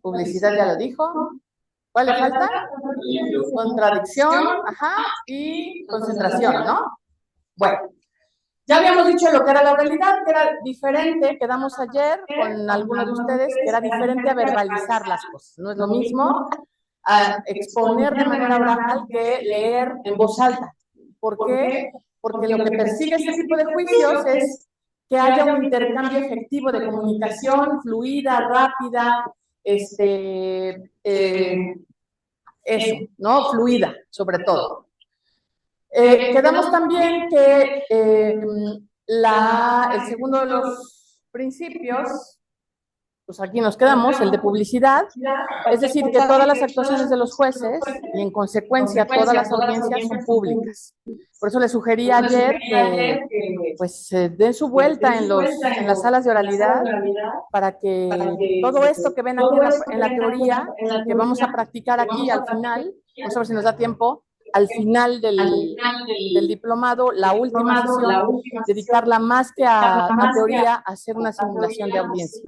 Publicidad ya lo dijo. ¿Cuál le falta? Contradicción, ajá, y concentración, ¿no? Bueno, ya habíamos dicho lo que era la oralidad, que era diferente, quedamos ayer con algunos de ustedes, que era diferente a verbalizar las cosas. No es lo mismo a exponer de manera oral que leer en voz alta. ¿Por qué? Porque lo que persigue este tipo de juicios es que haya un intercambio efectivo de comunicación fluida, rápida, eso, ¿no? Fluida, sobre todo. Quedamos también que el segundo de los principios, pues aquí nos quedamos, el de publicidad, es decir, que todas las actuaciones de los jueces y en consecuencia todas las audiencias son públicas. Por eso les sugerí ayer que pues den su vuelta en las salas de oralidad para que todo esto que ven aquí en la teoría, que vamos a practicar aquí al final, vamos a ver si nos da tiempo, al final del diplomado, la última sesión, dedicarla más que a teoría, a hacer una simulación de audiencia,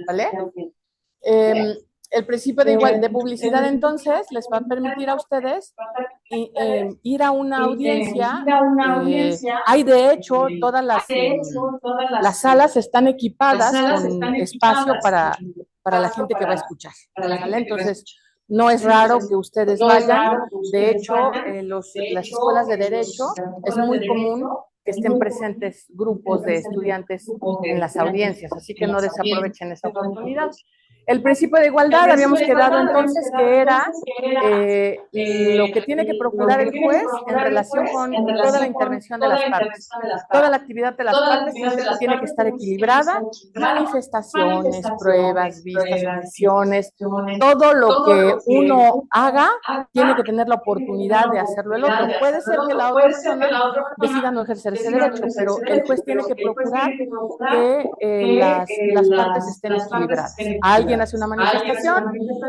¿vale? El principio de publicidad, entonces, les va a permitir a ustedes ir a una audiencia. Hay, de hecho, todas las salas están equipadas con espacio para la gente que va a escuchar, ¿vale? Entonces, no es raro que ustedes vayan. De hecho, las escuelas de derecho es muy común que estén presentes grupos de estudiantes en las audiencias, así que no desaprovechen esa oportunidad. El principio de igualdad, habíamos quedado entonces que era lo que tiene que procurar el juez en relación con toda la intervención de las partes. Toda la actividad de las partes tiene que estar equilibrada, manifestaciones, pruebas, vistas, audiciones, todo lo que uno haga tiene que tener la oportunidad de hacerlo el otro. Puede ser que la otra persona decida no ejercer ese derecho, pero el juez tiene que procurar que las partes estén equilibradas. Alguien hace una manifestación,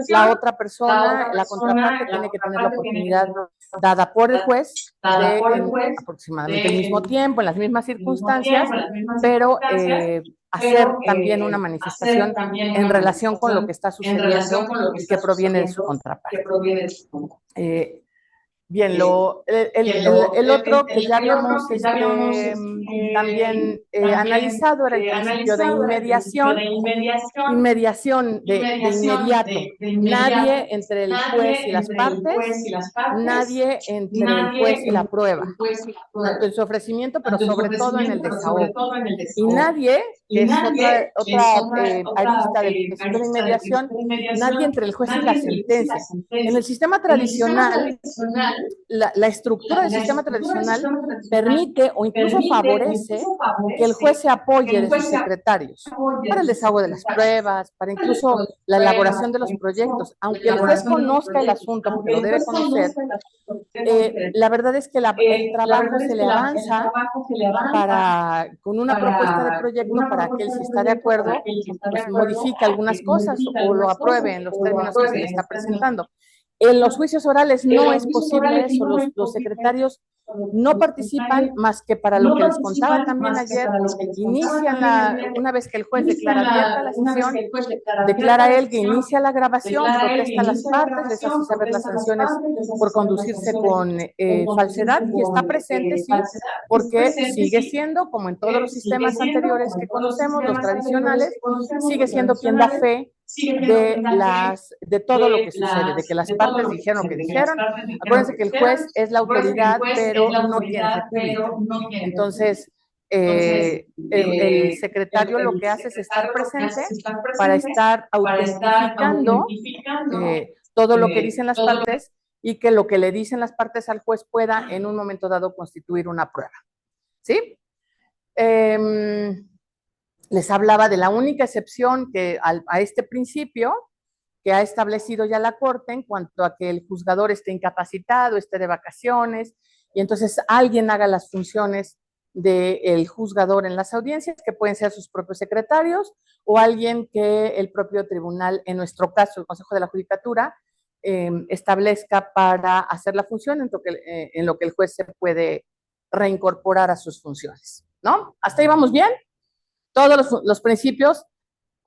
la otra persona, la contraparte, tiene que tener la oportunidad dada por el juez de en aproximadamente el mismo tiempo, en las mismas circunstancias, pero hacer también una manifestación en relación con lo que está sucediendo y que proviene de su contraparte. Bien, el otro que ya habíamos también analizado era el principio de inmediación. Inmediación de inmediato. Nadie entre el juez y las partes, nadie entre el juez y la prueba. Tanto en su ofrecimiento, pero sobre todo en el desahogo. Y nadie, que es otra arista del principio de inmediación, nadie entre el juez y la sentencia. En el sistema tradicional, la estructura del sistema tradicional permite o incluso favorece que el juez se apoye de sus secretarios para el desahogo de las pruebas, para incluso la elaboración de los proyectos. Aunque el juez conozca el asunto, porque lo debe conocer, la verdad es que el trabajo se le avanza con una propuesta de proyecto para que él, si está de acuerdo, pues modifique algunas cosas o lo apruebe en los términos que se le está presentando. En los juicios orales no es posible eso, los secretarios no participan más que para lo que les contaba también ayer. Una vez que el juez declara abierta la sesión, declara él que inicia la grabación, protesta a las partes, les hace saber las sanciones por conducirse con falsedad, y está presente, sí, porque sigue siendo, como en todos los sistemas anteriores que conocemos, los tradicionales, sigue siendo quien da fe de todo lo que sucede, de que las partes dijeron lo que dijeron. Acuérdense que el juez es la autoridad, pero no tiene fe pública. Entonces, el secretario lo que hace es estar presente para estar autentificando todo lo que dicen las partes y que lo que le dicen las partes al juez pueda en un momento dado constituir una prueba. ¿Sí? Les hablaba de la única excepción que a este principio que ha establecido ya la Corte en cuanto a que el juzgador esté incapacitado, esté de vacaciones, y entonces alguien haga las funciones del juzgador en las audiencias, que pueden ser sus propios secretarios o alguien que el propio tribunal, en nuestro caso el Consejo de la Judicatura, establezca para hacer la función en lo que el juez se puede reincorporar a sus funciones, ¿no? ¿Hasta ahí vamos bien? Todos los principios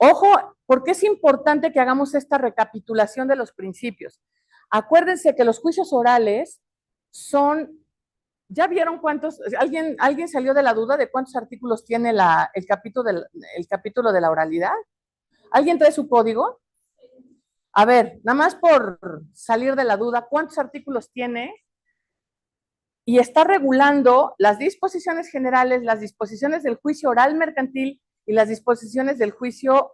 Ojo, porque es importante que hagamos esta recapitulación de los principios. Acuérdense que los juicios orales son, ¿ya vieron cuántos? ¿Alguien salió de la duda de cuántos artículos tiene el capítulo de la oralidad? ¿Alguien trae su código? A ver, nada más por salir de la duda, ¿cuántos artículos tiene? Y está regulando las disposiciones generales, las disposiciones del juicio oral mercantil y las disposiciones del juicio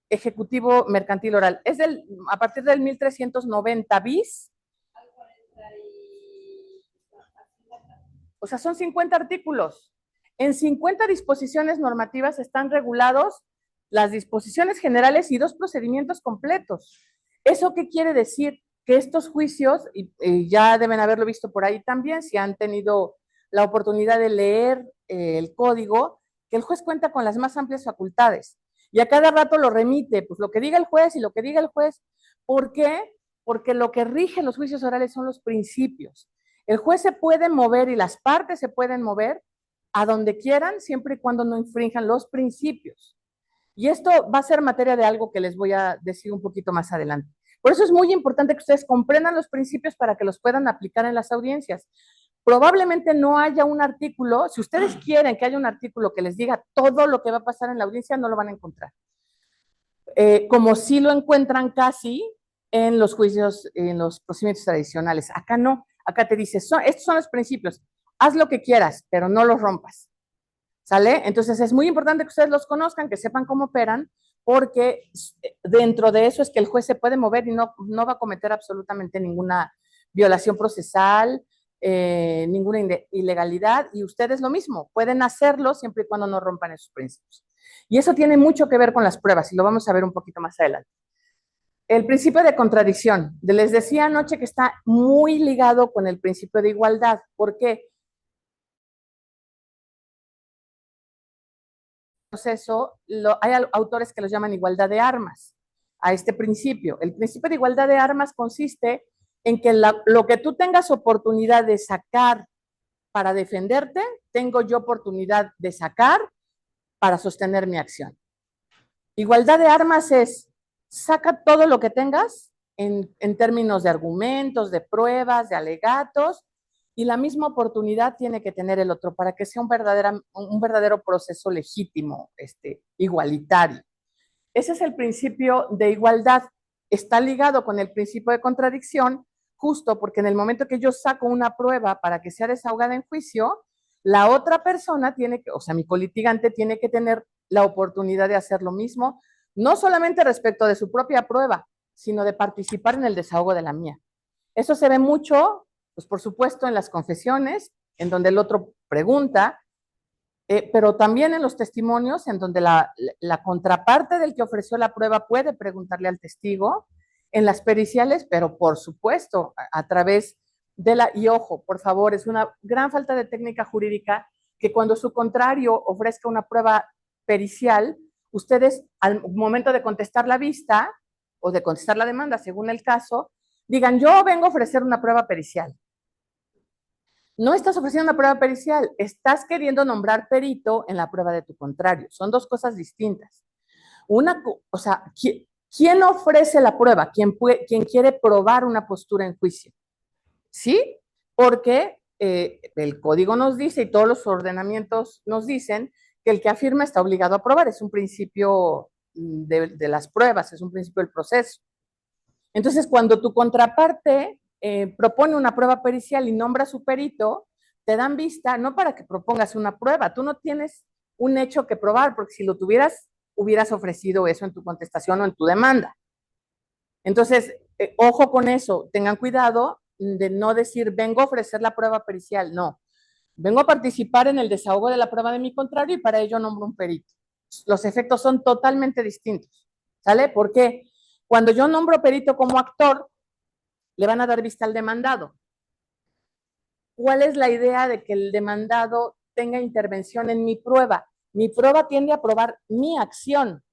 ejecutivo mercantil oral. Es a partir del 1390 bis. O sea, son 50 artículos. En 50 disposiciones normativas están regulados las disposiciones generales y 2 procedimientos completos. ¿Eso qué quiere decir? Que estos juicios, y ya deben haberlo visto por ahí también, si han tenido la oportunidad de leer el código, que el juez cuenta con las más amplias facultades. Y a cada rato lo remite, pues lo que diga el juez y lo que diga el juez. ¿Por qué? Porque lo que rige los juicios orales son los principios. El juez se puede mover y las partes se pueden mover a donde quieran, siempre y cuando no infrinjan los principios. Y esto va a ser materia de algo que les voy a decir un poquito más adelante. Por eso es muy importante que ustedes comprendan los principios para que los puedan aplicar en las audiencias. Probablemente no haya un artículo, si ustedes quieren que haya un artículo que les diga todo lo que va a pasar en la audiencia, no lo van a encontrar. Como sí lo encuentran casi en los juicios, en los procedimientos tradicionales. Acá no, acá te dice, estos son los principios, haz lo que quieras, pero no los rompas. ¿Sale? Entonces es muy importante que ustedes los conozcan, que sepan cómo operan, porque dentro de eso es que el juez se puede mover y no va a cometer absolutamente ninguna violación procesal, ninguna ilegalidad, y ustedes lo mismo, pueden hacerlo siempre y cuando no rompan esos principios. Y eso tiene mucho que ver con las pruebas, y lo vamos a ver un poquito más adelante. El principio de contradicción. Les decía anoche que está muy ligado con el principio de igualdad. ¿Por qué? Proceso, hay autores que los llaman igualdad de armas a este principio. El principio de igualdad de armas consiste en que lo que tú tengas oportunidad de sacar para defenderte, tengo yo oportunidad de sacar para sostener mi acción. Igualdad de armas es, saca todo lo que tengas en términos de argumentos, de pruebas, de alegatos, y la misma oportunidad tiene que tener el otro para que sea un verdadero proceso legítimo, igualitario. Ese es el principio de igualdad. Está ligado con el principio de contradicción, justo porque en el momento que yo saco una prueba para que sea desahogada en juicio, la otra persona tiene que, o sea, mi colitigante tiene que tener la oportunidad de hacer lo mismo, no solamente respecto de su propia prueba, sino de participar en el desahogo de la mía. Eso se ve mucho, pues por supuesto, en las confesiones, en donde el otro pregunta, pero también en los testimonios, en donde la contraparte del que ofreció la prueba puede preguntarle al testigo, en las periciales, pero por supuesto, a través de y ojo, por favor, es una gran falta de técnica jurídica que cuando su contrario ofrezca una prueba pericial, ustedes al momento de contestar la vista o de contestar la demanda, según el caso, digan, yo vengo a ofrecer una prueba pericial. No estás ofreciendo una prueba pericial, estás queriendo nombrar perito en la prueba de tu contrario. Son dos cosas distintas. O sea, ¿quién ofrece la prueba? ¿Quién quiere probar una postura en juicio? ¿Sí? Porque el código nos dice y todos los ordenamientos nos dicen que el que afirma está obligado a probar. Es un principio de las pruebas, es un principio del proceso. Entonces, cuando tu contraparte propone una prueba pericial y nombra a su perito, te dan vista no para que propongas una prueba, tú no tienes un hecho que probar, porque si lo tuvieras, hubieras ofrecido eso en tu contestación o en tu demanda. Entonces, ojo con eso, tengan cuidado de no decir, vengo a ofrecer la prueba pericial, no. Vengo a participar en el desahogo de la prueba de mi contrario y para ello nombro un perito. Los efectos son totalmente distintos, ¿sale? ¿Por qué? Cuando yo nombro perito como actor, le van a dar vista al demandado. ¿Cuál es la idea de que el demandado tenga intervención en mi prueba? Mi prueba tiende a probar mi acción.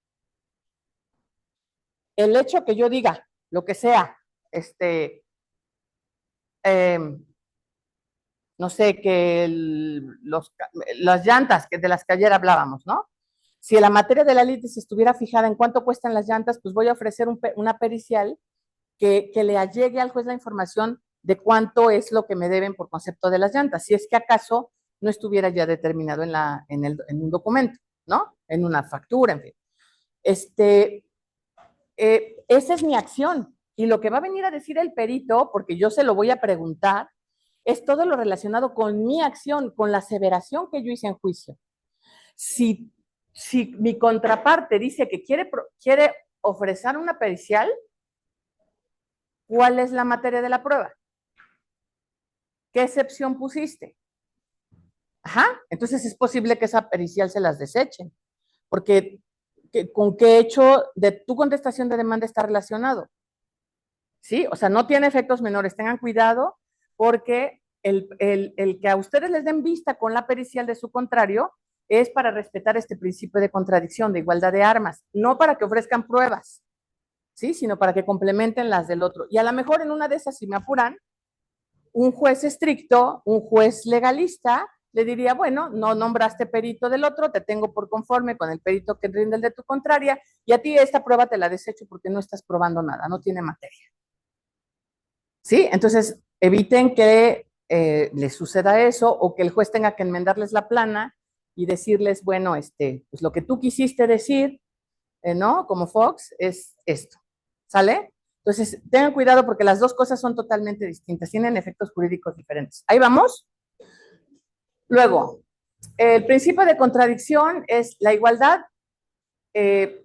El hecho que yo diga lo que sea, no sé, que las llantas de las que ayer hablábamos, ¿no? Si la materia de la litis estuviera fijada en cuánto cuestan las llantas, pues voy a ofrecer una pericial que le allegue al juez la información de cuánto es lo que me deben por concepto de las llantas, si es que acaso no estuviera ya determinado en un documento, ¿no? En una factura, en fin. Esa es mi acción. Y lo que va a venir a decir el perito, porque yo se lo voy a preguntar, es todo lo relacionado con mi acción, con la aseveración que yo hice en juicio. Si mi contraparte dice que quiere ofrecer una pericial, ¿cuál es la materia de la prueba? ¿Qué excepción pusiste? Ajá, entonces es posible que esa pericial se las desechen, porque ¿con qué hecho de tu contestación de demanda está relacionado? ¿Sí? O sea, no tiene efectos menores, tengan cuidado, porque el que a ustedes les den vista con la pericial de su contrario es para respetar este principio de contradicción, de igualdad de armas, no para que ofrezcan pruebas, ¿sí? Sino para que complementen las del otro. Y a lo mejor en una de esas, si me apuran, un juez estricto, un juez legalista, le diría, bueno, no nombraste perito del otro, te tengo por conforme con el perito que rinde el de tu contraria, y a ti esta prueba te la desecho porque no estás probando nada, no tiene materia. ¿Sí? Entonces, eviten que les suceda eso o que el juez tenga que enmendarles la plana y decirles, bueno, pues lo que tú quisiste decir, ¿no? Como Fox, es esto. ¿Sale? Entonces, tengan cuidado porque las dos cosas son totalmente distintas, tienen efectos jurídicos diferentes. Ahí vamos. Luego, el principio de contradicción es la igualdad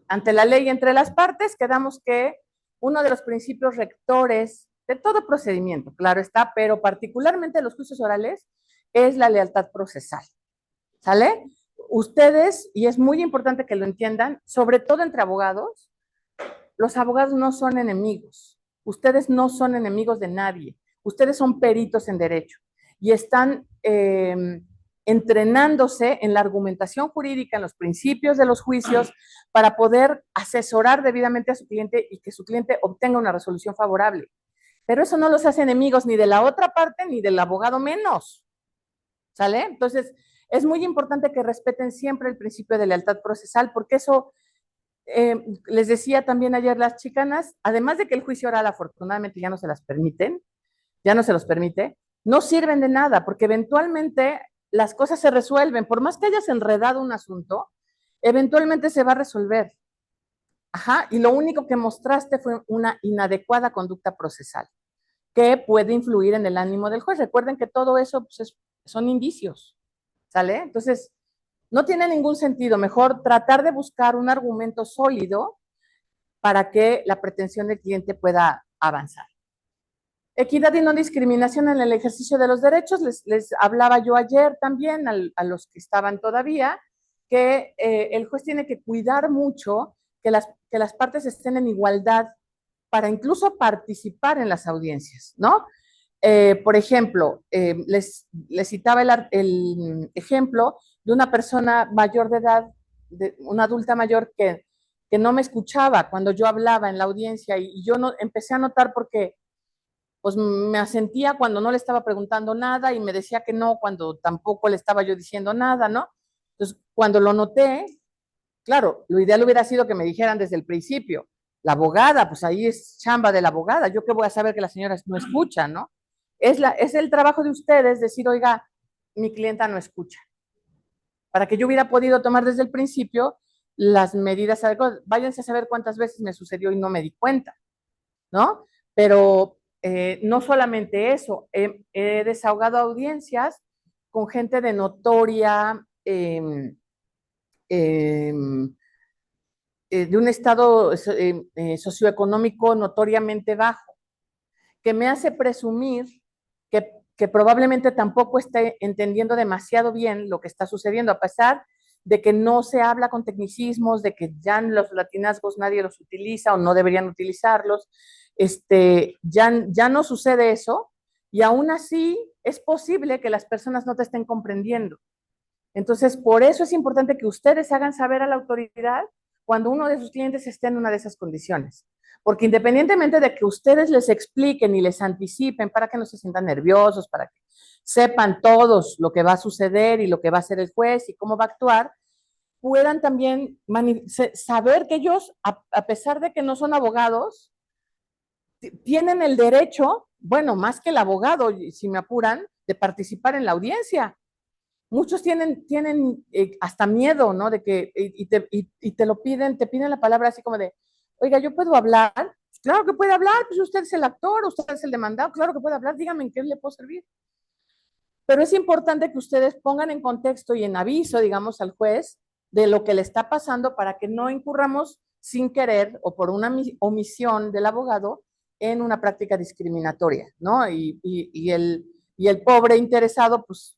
ante la ley entre las partes. Quedamos que uno de los principios rectores de todo procedimiento, claro está, pero particularmente los juicios orales, es la lealtad procesal. ¿Sale? Ustedes, y es muy importante que lo entiendan, sobre todo entre abogados, los abogados no son enemigos. Ustedes no son enemigos de nadie. Ustedes son peritos en derecho y están entrenándose en la argumentación jurídica, en los principios de los juicios, para poder asesorar debidamente a su cliente y que su cliente obtenga una resolución favorable. Pero eso no los hace enemigos ni de la otra parte ni del abogado menos. ¿Sale? Entonces, es muy importante que respeten siempre el principio de lealtad procesal, porque eso, les decía también ayer las chicanas, además de que el juicio oral afortunadamente ya no se las permiten, ya no se los permite, no sirven de nada, porque eventualmente las cosas se resuelven, por más que hayas enredado un asunto, eventualmente se va a resolver. Ajá, y lo único que mostraste fue una inadecuada conducta procesal, que puede influir en el ánimo del juez. Recuerden que todo eso pues, son indicios, ¿sale? Entonces, no tiene ningún sentido. Mejor tratar de buscar un argumento sólido para que la pretensión del cliente pueda avanzar. Equidad y no discriminación en el ejercicio de los derechos. Les hablaba yo ayer también a los que estaban todavía, que el juez tiene que cuidar mucho que las partes estén en igualdad para incluso participar en las audiencias, ¿no? Por ejemplo, les citaba el ejemplo de una persona mayor de edad, una adulta mayor que no me escuchaba cuando yo hablaba en la audiencia y yo no, empecé a notar porque pues me asentía cuando no le estaba preguntando nada y me decía que no cuando tampoco le estaba yo diciendo nada, ¿no? Entonces, cuando lo noté, claro, lo ideal hubiera sido que me dijeran desde el principio, la abogada, pues ahí es chamba de la abogada, yo qué voy a saber que la señora no escucha, ¿no? Es el trabajo de ustedes decir, oiga, mi clienta no escucha. Para que yo hubiera podido tomar desde el principio las medidas adecuadas. Váyanse a saber cuántas veces me sucedió y no me di cuenta, ¿no? Pero no solamente eso, he desahogado audiencias con gente de notoria, de un estado socioeconómico notoriamente bajo, que me hace presumir que probablemente tampoco esté entendiendo demasiado bien lo que está sucediendo, a pesar de que no se habla con tecnicismos, de que ya los latinazgos nadie los utiliza o no deberían utilizarlos, ya no sucede eso y aún así es posible que las personas no te estén comprendiendo. Entonces, por eso es importante que ustedes hagan saber a la autoridad cuando uno de sus clientes esté en una de esas condiciones. Porque independientemente de que ustedes les expliquen y les anticipen para que no se sientan nerviosos, para que sepan todos lo que va a suceder y lo que va a hacer el juez y cómo va a actuar, puedan también saber que ellos, a pesar de que no son abogados, tienen el derecho, bueno, más que el abogado, si me apuran, de participar en la audiencia. Muchos tienen hasta miedo, ¿no? De que, y te lo piden, te piden la palabra así como de, oiga, ¿yo puedo hablar? Claro que puede hablar, pues usted es el actor, usted es el demandado, claro que puede hablar, dígame en qué le puedo servir. Pero es importante que ustedes pongan en contexto y en aviso, digamos, al juez de lo que le está pasando para que no incurramos sin querer o por una omisión del abogado en una práctica discriminatoria, ¿no? Y el pobre interesado, pues,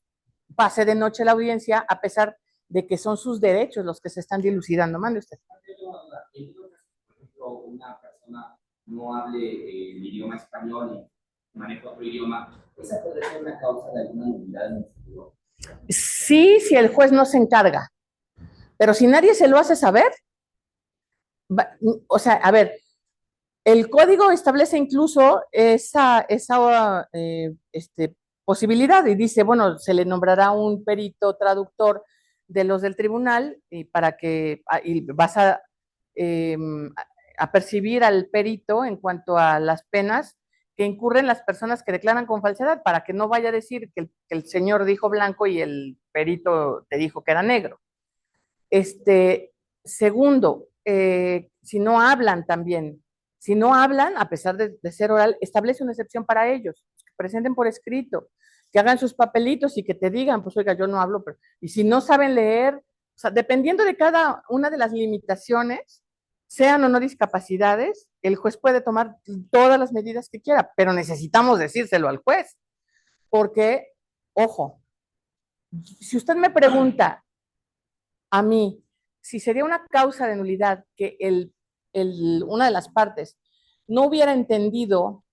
pase de noche la audiencia a pesar de que son sus derechos los que se están dilucidando. Mande usted. Por ejemplo, una persona no hable el idioma español y maneja otro idioma, ¿esa podría ser una causa de alguna nulidad en el futuro? Sí, si el juez no se encarga, pero si nadie se lo hace saber, o sea, a ver, el código establece incluso esa posibilidad y dice, bueno, se le nombrará un perito traductor de los del tribunal y para que y vas a percibir al perito en cuanto a las penas que incurren las personas que declaran con falsedad, para que no vaya a decir que el señor dijo blanco y el perito te dijo que era negro. Segundo, si no hablan también, si no hablan, a pesar de ser oral, establece una excepción para ellos, que presenten por escrito, que hagan sus papelitos y que te digan, pues oiga, yo no hablo, pero, y si no saben leer, o sea, dependiendo de cada una de las limitaciones, sean o no discapacidades, el juez puede tomar todas las medidas que quiera, pero necesitamos decírselo al juez, porque, ojo, si usted me pregunta a mí, si sería una causa de nulidad que una de las partes no hubiera entendido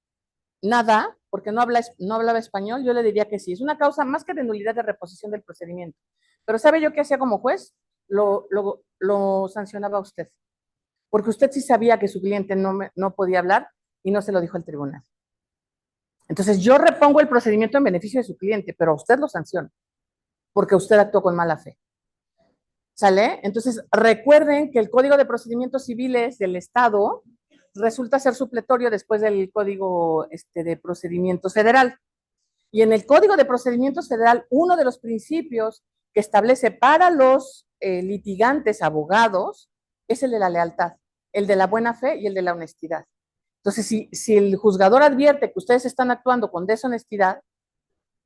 nada, porque no hablaba español, yo le diría que sí. Es una causa más que de nulidad de reposición del procedimiento. Pero ¿sabe yo qué hacía como juez? Lo sancionaba a usted. Porque usted sí sabía que su cliente no podía hablar y no se lo dijo al tribunal. Entonces yo repongo el procedimiento en beneficio de su cliente, pero a usted lo sanciona, porque usted actuó con mala fe. ¿Sale? Entonces, recuerden que el Código de Procedimientos Civiles del Estado resulta ser supletorio después del Código de Procedimientos Federal. Y en el Código de Procedimientos Federal, uno de los principios que establece para los litigantes abogados es el de la lealtad, el de la buena fe y el de la honestidad. Entonces, si el juzgador advierte que ustedes están actuando con deshonestidad,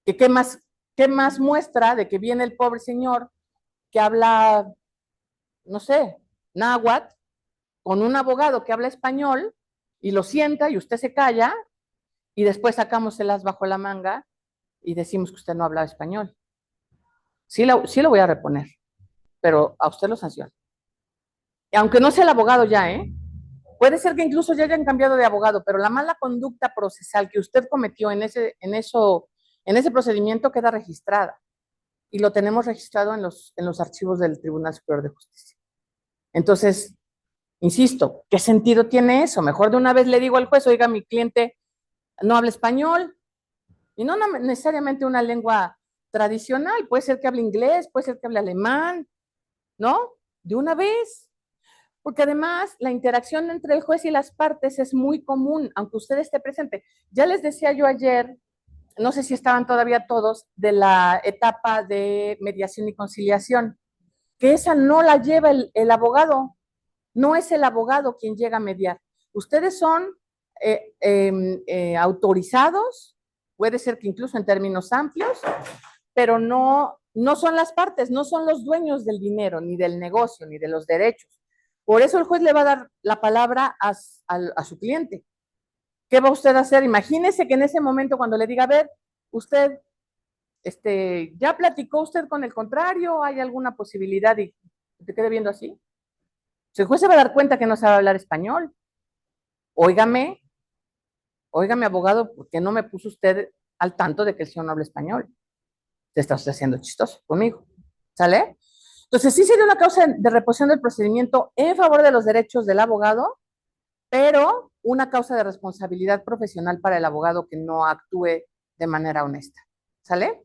¿qué más muestra de que viene el pobre señor que habla, no sé, náhuatl, con un abogado que habla español y lo sienta y usted se calla y después sacamos el as bajo la manga y decimos que usted no habla español? Sí lo voy a reponer, pero a usted lo sanciona. Y aunque no sea el abogado ya, ¿eh? Puede ser que incluso ya hayan cambiado de abogado, pero la mala conducta procesal que usted cometió en ese procedimiento queda registrada y lo tenemos registrado en los archivos del Tribunal Superior de Justicia. Entonces, insisto, ¿qué sentido tiene eso? Mejor de una vez le digo al juez, oiga, mi cliente no habla español, y no necesariamente una lengua tradicional, puede ser que hable inglés, puede ser que hable alemán, ¿no? De una vez. Porque además la interacción entre el juez y las partes es muy común, aunque usted esté presente. Ya les decía yo ayer, no sé si estaban todavía todos, de la etapa de mediación y conciliación, que esa no la lleva el abogado, no es el abogado quien llega a mediar. Ustedes son autorizados, puede ser que incluso en términos amplios, pero no son las partes, no son los dueños del dinero, ni del negocio, ni de los derechos. Por eso el juez le va a dar la palabra a su cliente. ¿Qué va usted a hacer? Imagínese que en ese momento cuando le diga, a ver, usted, ¿ya platicó usted con el contrario? ¿Hay alguna posibilidad? Y te quede viendo así. El juez se va a dar cuenta que no sabe hablar español. Óigame, abogado, ¿por qué no me puso usted al tanto de que el señor no habla español? Te está usted haciendo chistoso conmigo. ¿Sale? Entonces, sí sería una causa de reposición del procedimiento en favor de los derechos del abogado, pero una causa de responsabilidad profesional para el abogado que no actúe de manera honesta. ¿Sale?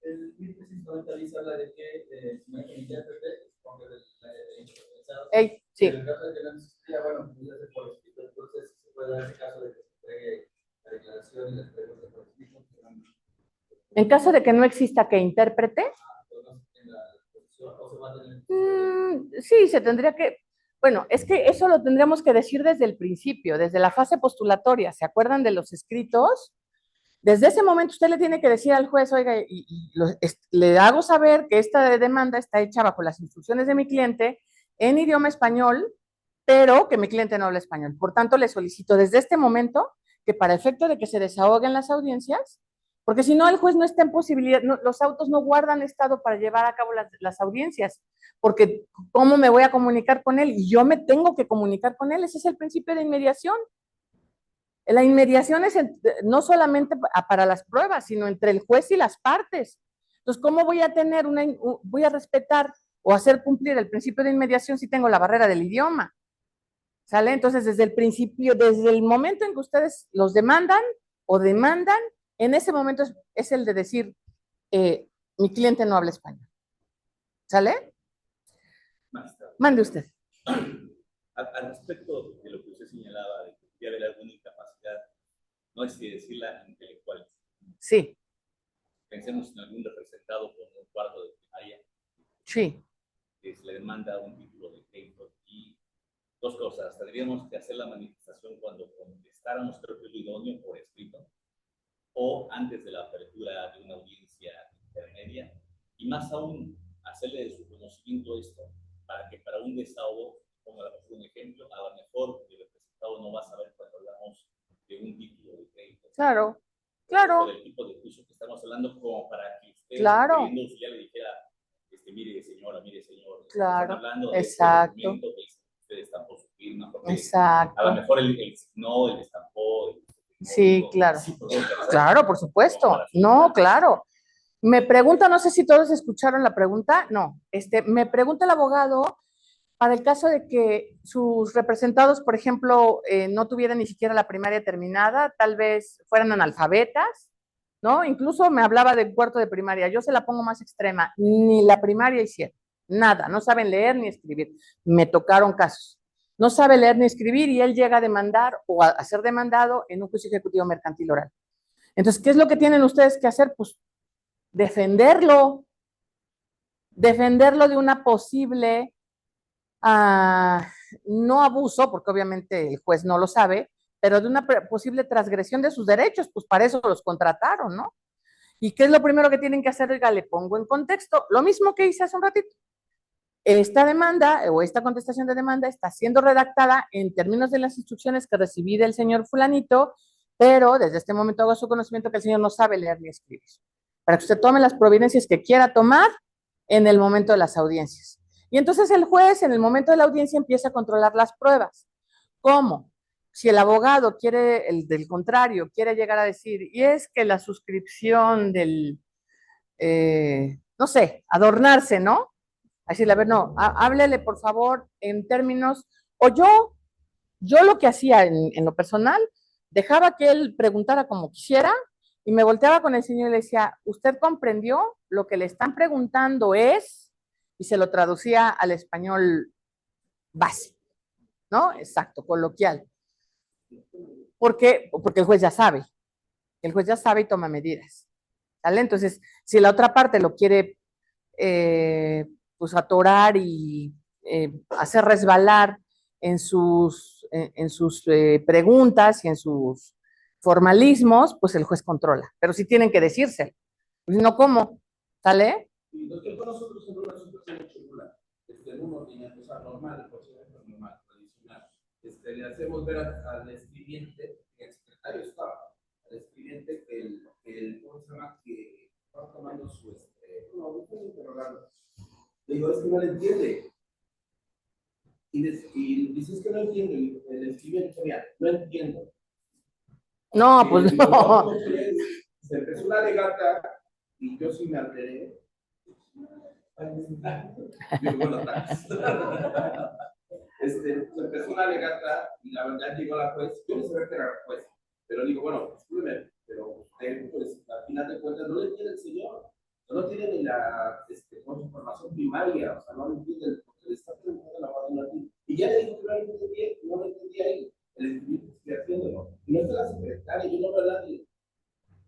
el 1690 habla de que si no hay intérprete, supongo que Sí. en el caso de que no existía, bueno, pues ya se por escrito, entonces se puede dar el caso de que se entregue la declaración y las preguntas por escrito. En caso de que no exista que intérprete, sí, se tendría que, bueno, es que eso lo tendríamos que decir desde el principio, desde la fase postulatoria. ¿Se acuerdan de los escritos? Desde ese momento usted le tiene que decir al juez, oiga, le hago saber que esta demanda está hecha bajo las instrucciones de mi cliente en idioma español, pero que mi cliente no habla español. Por tanto, le solicito desde este momento que para efecto de que se desahoguen las audiencias, porque si no el juez no está en posibilidad, no, los autos no guardan estado para llevar a cabo las audiencias, porque ¿cómo me voy a comunicar con él? Y yo me tengo que comunicar con él, ese es el principio de inmediación. La inmediación es no solamente para las pruebas, sino entre el juez y las partes. Entonces, ¿cómo voy a tener voy a respetar o hacer cumplir el principio de inmediación si tengo la barrera del idioma? ¿Sale? Entonces, desde el principio, desde el momento en que ustedes los demandan o demandan, en ese momento es el de decir, mi cliente no habla español. ¿Sale? Mande usted. Al respecto de lo que usted señalaba, de que podría haber alguna incapacidad, no es que decirla intelectual. Sí. Pensemos en algún representado con un cuarto de primaria. Sí. Que se le demanda un título de crédito. Y dos cosas, tendríamos que hacer la manifestación cuando contestáramos, creo que es lo idóneo, por escrito, o antes de la apertura de una audiencia intermedia, y más aún, hacerle de su conocimiento esto, para que para un desahogo, como un ejemplo, a lo mejor el representado no va a saber cuando hablamos de un título de crédito. Claro, claro. Del tipo de juicio que estamos hablando, como para que usted, claro, ya le dijera, mire señora, mire señor, claro, están hablando exacto, de documento que usted estampó su firma, porque exacto. a lo mejor el signó, el estampó. Sí, claro. Claro, por supuesto. No, claro. Me pregunta, no sé si todos escucharon la pregunta. No, me pregunta el abogado para el caso de que sus representados, por ejemplo, no tuvieran ni siquiera la primaria terminada, tal vez fueran analfabetas, ¿no? Incluso me hablaba del cuarto de primaria. Yo se la pongo más extrema. Ni la primaria hicieron. Nada. No saben leer ni escribir. Me tocaron casos. No sabe leer ni escribir y él llega a demandar o a ser demandado en un juicio ejecutivo mercantil oral. Entonces, ¿qué es lo que tienen ustedes que hacer? Pues defenderlo de una posible, no abuso, porque obviamente el juez no lo sabe, pero de una posible transgresión de sus derechos, pues para eso los contrataron, ¿no? ¿Y qué es lo primero que tienen que hacer? Oiga, le pongo en contexto, lo mismo que hice hace un ratito. Esta demanda o esta contestación de demanda está siendo redactada en términos de las instrucciones que recibí del señor fulanito, pero desde este momento hago su conocimiento que el señor no sabe leer ni escribir, para que usted tome las providencias que quiera tomar en el momento de las audiencias. Y entonces el juez en el momento de la audiencia empieza a controlar las pruebas. ¿Cómo? Si el abogado quiere, el del contrario, quiere llegar a decir, y es que la suscripción del, no sé, adornarse, ¿no? Decirle, a ver, no, háblele por favor en términos, o yo lo que hacía en lo personal, dejaba que él preguntara como quisiera y me volteaba con el señor y le decía, ¿usted comprendió? Lo que le están preguntando es, y se lo traducía al español básico, ¿no? Exacto, coloquial. Porque el juez ya sabe, y toma medidas, ¿vale? Entonces, si la otra parte lo quiere pues atorar y hacer resbalar en sus preguntas y en sus formalismos, pues el juez controla. Pero sí tienen que decírselo. Pues no, ¿cómo? ¿Sale? Y nosotros en una situación muy chula, en un ordinario, o sea, normal, el procedimiento normal, tradicional, le hacemos ver al escribiente, que el secretario estaba, al escribiente ¿cómo se llama? Que estaba tomando su, no estoy interrogando. Le digo, es que no le entiende. Y dices que no entiende, el escribiente, mira, no entiendo. No, pues digo, no. Se empezó una legata y yo sí me alteré. Yo con ataques. Se empezó una legata y la verdad llegó la juez. Yo no sabía que era la juez, pero digo, bueno, discúlpeme, pero usted, pues, al final de cuentas, no le entiende el señor. no tiene ni la formación primaria, o sea, no entiende porque le está preguntando la madre y ya le dijo que no lo entendía, no lo entendía él, el escribiente estoy haciéndolo, y no está la secretaria, yo no veo a nadie,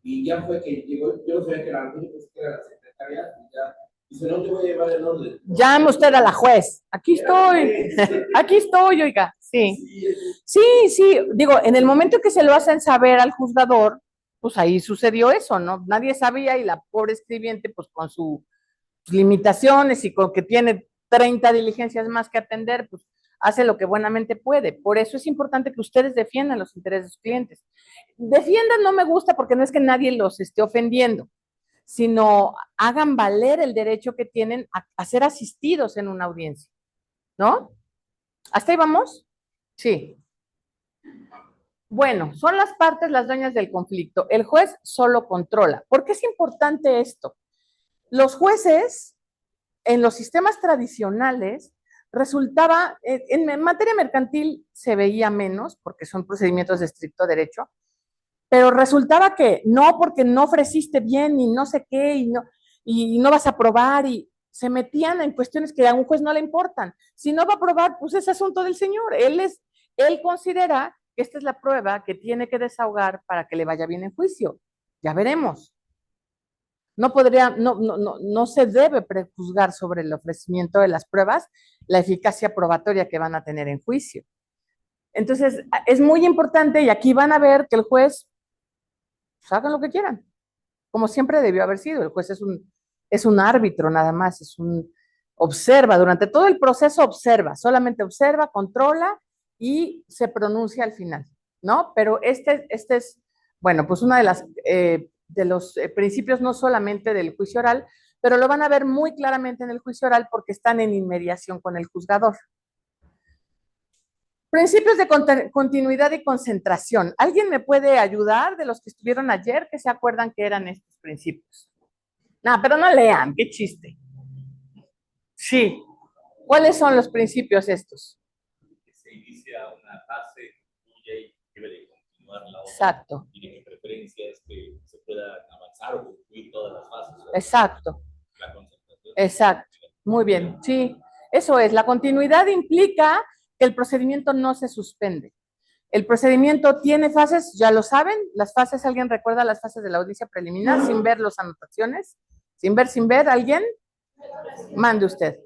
y ya fue que llegó, yo no sabía que era, yo pensé que era la secretaria, y ya, dice, no te voy a llevar el orden. Llame usted a la juez, aquí estoy, aquí estoy, oiga, sí. Sí, digo, en el momento que se lo hacen saber al juzgador, pues ahí sucedió eso, ¿no? Nadie sabía y la pobre escribiente, pues con sus limitaciones y con que tiene 30 diligencias más que atender, pues hace lo que buenamente puede. Por eso es importante que ustedes defiendan los intereses de sus clientes. Defiendan no me gusta porque no es que nadie los esté ofendiendo, sino hagan valer el derecho que tienen a ser asistidos en una audiencia, ¿no? ¿Hasta ahí vamos? Sí. Bueno, son las partes las dueñas del conflicto. El juez solo controla. ¿Por qué es importante esto? Los jueces, en los sistemas tradicionales, resultaba, en materia mercantil se veía menos, porque son procedimientos de estricto derecho, pero resultaba que no, porque no ofreciste bien y no sé qué, y no vas a aprobar, y se metían en cuestiones que a un juez no le importan. Si no va a aprobar, pues es asunto del señor. Él considera que esta es la prueba que tiene que desahogar para que le vaya bien en juicio. Ya veremos. No se debe prejuzgar sobre el ofrecimiento de las pruebas la eficacia probatoria que van a tener en juicio. Entonces, es muy importante, y aquí van a ver que el juez, pues, hagan lo que quieran, como siempre debió haber sido. El juez es un árbitro nada más, observa, durante todo el proceso observa, solamente observa, controla y se pronuncia al final, ¿no? Pero este es, bueno, pues una de los principios no solamente del juicio oral, pero lo van a ver muy claramente en el juicio oral porque están en inmediación con el juzgador. Principios de continuidad y concentración. ¿Alguien me puede ayudar de los que estuvieron ayer que se acuerdan que eran estos principios? No, pero no lean, qué chiste. Sí. ¿Cuáles son los principios estos? Se inicia una fase, concluye y debe de continuar la otra. Exacto. Y de mi preferencia es que se pueda avanzar o concluir todas las fases. Exacto. La concentración. Exacto. Muy bien, sí. Eso es, la continuidad implica que el procedimiento no se suspende. El procedimiento tiene fases, ya lo saben, las fases, ¿alguien recuerda las fases de la audiencia preliminar sin ver las anotaciones? Sin ver, ¿alguien? Mande usted.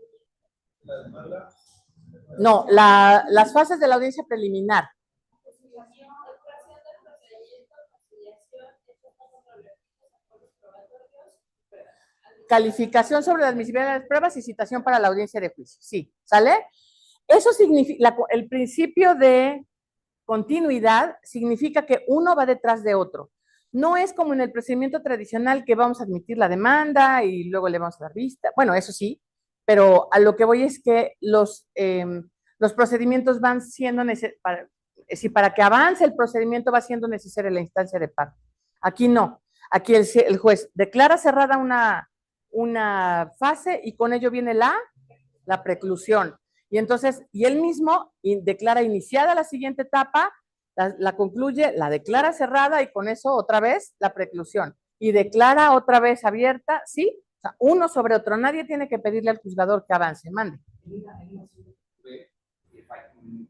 No, las fases de la audiencia preliminar. Calificación sobre la admisibilidad de las pruebas y citación para la audiencia de juicio. Sí, ¿sale? Eso significa, el principio de continuidad significa que uno va detrás de otro. No es como en el procedimiento tradicional que vamos a admitir la demanda y luego le vamos a dar vista. Bueno, eso sí, pero a lo que voy es que los procedimientos van siendo para que avance el procedimiento va siendo necesaria la instancia de parte. Aquí no. Aquí el juez declara cerrada una fase y con ello viene la preclusión. Y entonces, y él mismo declara iniciada la siguiente etapa, la concluye, la declara cerrada y con eso otra vez la preclusión. Y declara otra vez abierta, ¿sí? O sea, uno sobre otro. Nadie tiene que pedirle al juzgador que avance. Mande.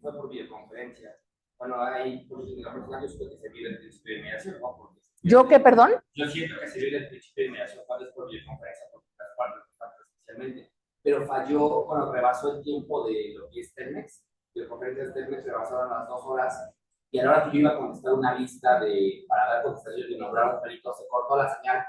Fue por videoconferencia. Bueno, hay personajes que se vive el principio de mediación, ¿no? ¿Yo qué, perdón? Yo siento que se vive el principio de mediación cuando es por videoconferencia, porque las partes especialmente. Pero falló cuando rebasó el tiempo de lo que es Telmex. Videoconferencias Telmex rebasaron las 2 horas. Y a la hora que yo iba a contestar una lista para dar contestación de nombrar a los peritos, se cortó la señal.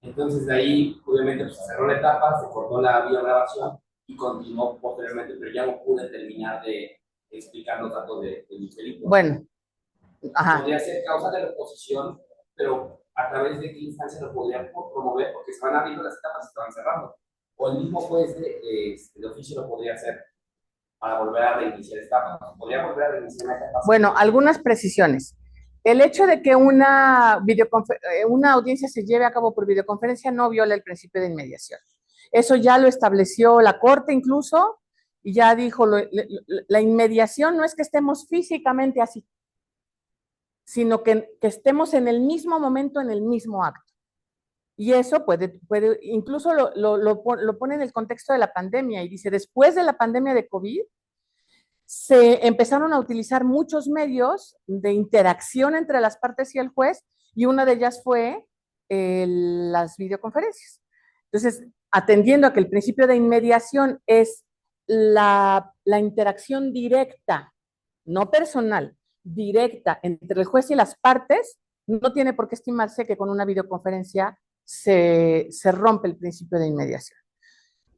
Entonces, de ahí, obviamente, pues, se cerró la etapa, se cortó la videograbación y continuó posteriormente, pero ya no pude terminar de explicar los datos de mi película. Bueno, ajá. Podría ser causa de reposición, pero a través de qué instancia lo podría promover, porque se van abriendo las etapas y se van cerrando. O el mismo juez de oficio lo podría hacer para volver a reiniciar esta etapa. Podría volver a reiniciar esta etapa. Bueno, algunas precisiones. El hecho de que una audiencia se lleve a cabo por videoconferencia no viola el principio de inmediación. Eso ya lo estableció la Corte incluso, y ya dijo, la inmediación no es que estemos físicamente así, sino que estemos en el mismo momento, en el mismo acto. Y eso incluso lo pone en el contexto de la pandemia y dice, después de la pandemia de COVID, se empezaron a utilizar muchos medios de interacción entre las partes y el juez, y una de ellas fue las videoconferencias. Entonces, atendiendo a que el principio de inmediación es la interacción directa, no personal, directa entre el juez y las partes, no tiene por qué estimarse que con una videoconferencia se rompe el principio de inmediación.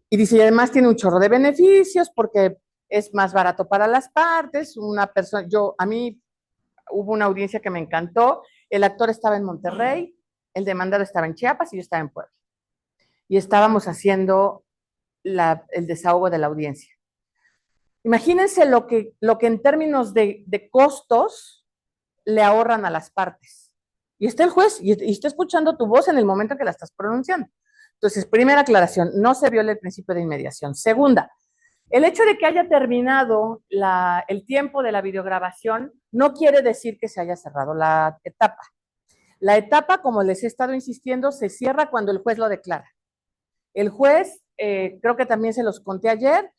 Y dice, y además tiene un chorro de beneficios porque es más barato para las partes. Una persona, a mí hubo una audiencia que me encantó. El actor estaba en Monterrey, el demandado estaba en Chiapas y yo estaba en Puebla. Y estábamos haciendo el desahogo de la audiencia. Imagínense lo que en términos de costos le ahorran a las partes. Y está el juez y está escuchando tu voz en el momento en que la estás pronunciando. Entonces, primera aclaración, no se viola el principio de inmediación. Segunda, el hecho de que haya terminado el tiempo de la videograbación no quiere decir que se haya cerrado la etapa. La etapa, como les he estado insistiendo, se cierra cuando el juez lo declara. El juez, creo que también se los conté ayer,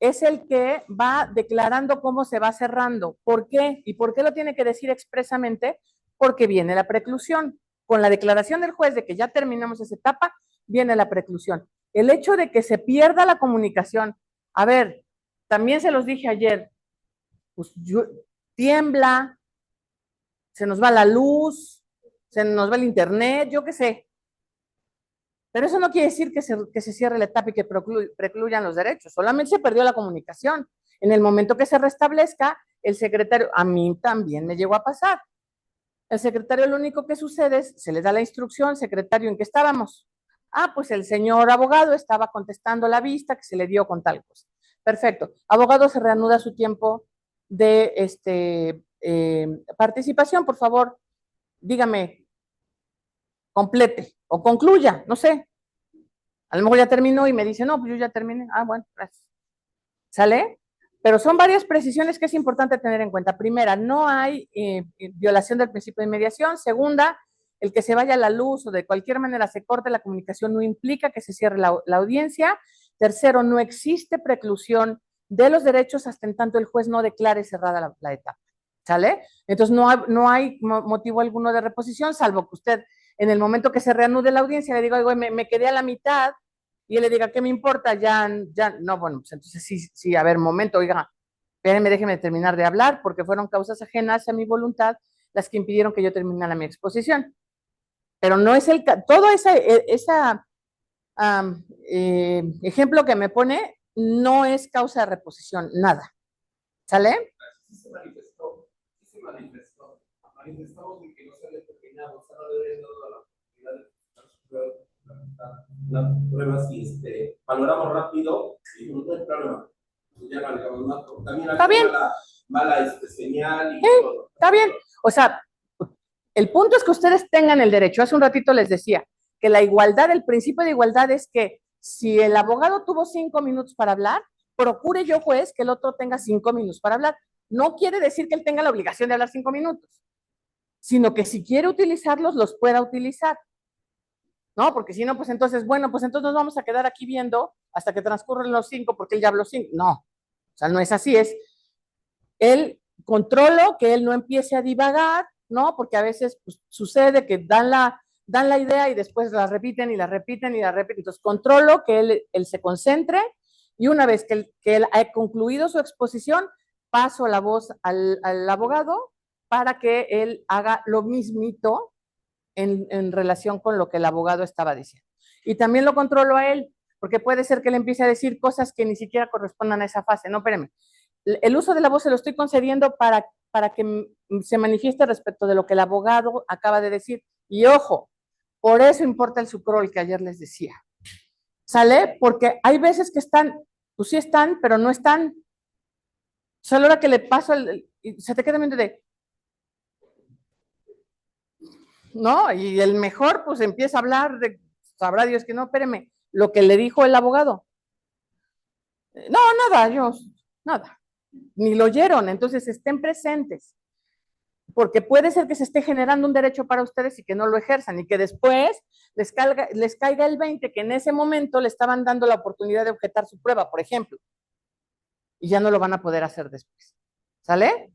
es el que va declarando cómo se va cerrando. ¿Por qué? ¿Y por qué lo tiene que decir expresamente? Porque viene la preclusión. Con la declaración del juez de que ya terminamos esa etapa, viene la preclusión. El hecho de que se pierda la comunicación, a ver, también se los dije ayer, pues tiembla, se nos va la luz, se nos va el internet, yo qué sé. Pero eso no quiere decir que se cierre la etapa y que precluyan los derechos, solamente se perdió la comunicación. En el momento que se restablezca, el secretario, a mí también me llegó a pasar. El secretario lo único que sucede es, se le da la instrucción, secretario, ¿en qué estábamos? Ah, pues el señor abogado estaba contestando la vista que se le dio con tal cosa. Perfecto. Abogado, se reanuda su tiempo de participación, por favor, dígame, complete o concluya, no sé. A lo mejor ya terminó y me dice, no, pues yo ya terminé. Ah, bueno, gracias. ¿Sale? Pero son varias precisiones que es importante tener en cuenta. Primera, no hay violación del principio de inmediación. Segunda, el que se vaya la luz o de cualquier manera se corte la comunicación no implica que se cierre la audiencia. Tercero, no existe preclusión de los derechos hasta en tanto el juez no declare cerrada la etapa. ¿Sale? Entonces no hay motivo alguno de reposición, salvo que usted en el momento que se reanude la audiencia le diga, oye, me quedé a la mitad, y él le diga, ¿qué me importa? Ya, no, bueno, pues entonces sí, a ver, momento, oiga, espérenme, déjeme terminar de hablar, porque fueron causas ajenas a mi voluntad las que impidieron que yo terminara mi exposición. Pero no es todo ese ejemplo que me pone no es causa de reposición, nada. ¿Sale? Sí se manifestó. Manifestamos en que no se había terminado, se había dado la oportunidad de las pruebas y valoramos rápido y no hay problema. Ya no alegamos más, también está bien. mala señal y todo. Está bien. O sea, el punto es que ustedes tengan el derecho. Hace un ratito les decía que la igualdad, el principio de igualdad es que si el abogado tuvo 5 minutos para hablar, procure yo, juez, que el otro tenga 5 minutos para hablar. No quiere decir que él tenga la obligación de hablar 5 minutos, sino que si quiere utilizarlos, los pueda utilizar. ¿No? Porque si no, pues entonces, bueno, pues entonces nos vamos a quedar aquí viendo hasta que transcurren los 5 porque él ya habló 5. No, o sea, no es así, es él controlo que él no empiece a divagar, ¿no? Porque a veces pues, sucede que dan la idea y después la repiten y la repiten y la repiten. Entonces, controlo que él se concentre y una vez que él ha concluido su exposición, paso la voz al abogado para que él haga lo mismito en relación con lo que el abogado estaba diciendo. Y también lo controlo a él, porque puede ser que él empiece a decir cosas que ni siquiera correspondan a esa fase. No, espérenme. El uso de la voz se lo estoy concediendo para que se manifieste respecto de lo que el abogado acaba de decir. Y ojo, por eso importa el sucrol que ayer les decía. ¿Sale? Porque hay veces que están, pues sí están, pero no están. Solo ahora que le paso, se te queda viendo de, ¿no? Y el mejor, pues empieza a hablar de, sabrá Dios que no, espéreme, lo que le dijo el abogado. No, nada, nada, ni lo oyeron, entonces estén presentes. porque puede ser que se esté generando un derecho para ustedes y que no lo ejerzan y que después les caiga el 20 que en ese momento le estaban dando la oportunidad de objetar su prueba, por ejemplo, y ya no lo van a poder hacer después. ¿Sale?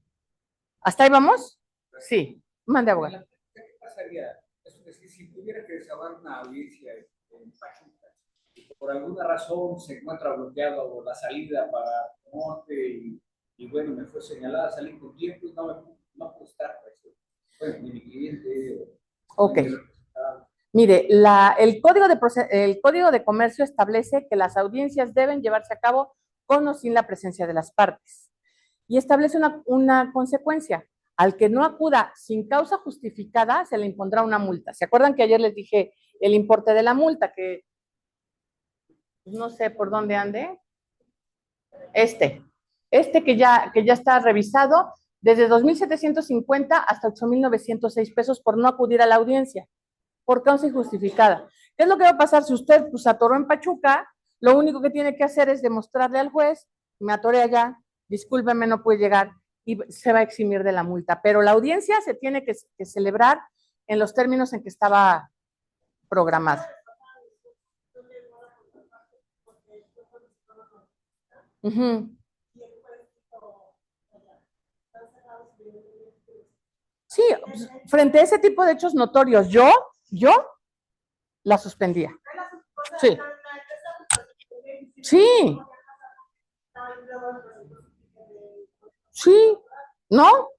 ¿Hasta ahí vamos? Sí. Mande, abogado. ¿Qué pasaría? Es decir, si tuviera que desahogar una audiencia en Pachuca y por alguna razón se encuentra bloqueado la salida para norte y bueno, me fue señalada salir con tiempo y no puedo estar, pues, bueno, ni mi cliente. Ok. Mire, el Código de Comercio establece que las audiencias deben llevarse a cabo con o sin la presencia de las partes. Y establece una consecuencia. Al que no acuda sin causa justificada, se le impondrá una multa. ¿Se acuerdan que ayer les dije el importe de la multa? Que no sé por dónde ande. Este que ya está revisado, desde 2,750 hasta 8,906 pesos por no acudir a la audiencia, por causa injustificada. ¿Qué es lo que va a pasar si usted pues atoró en Pachuca? Lo único que tiene que hacer es demostrarle al juez, me atoré allá, discúlpeme, no puede llegar, y se va a eximir de la multa. Pero la audiencia se tiene que celebrar en los términos en que estaba programada. Sí, frente a ese tipo de hechos notorios, yo la suspendía. Sí. Sí. Sí, ¿no?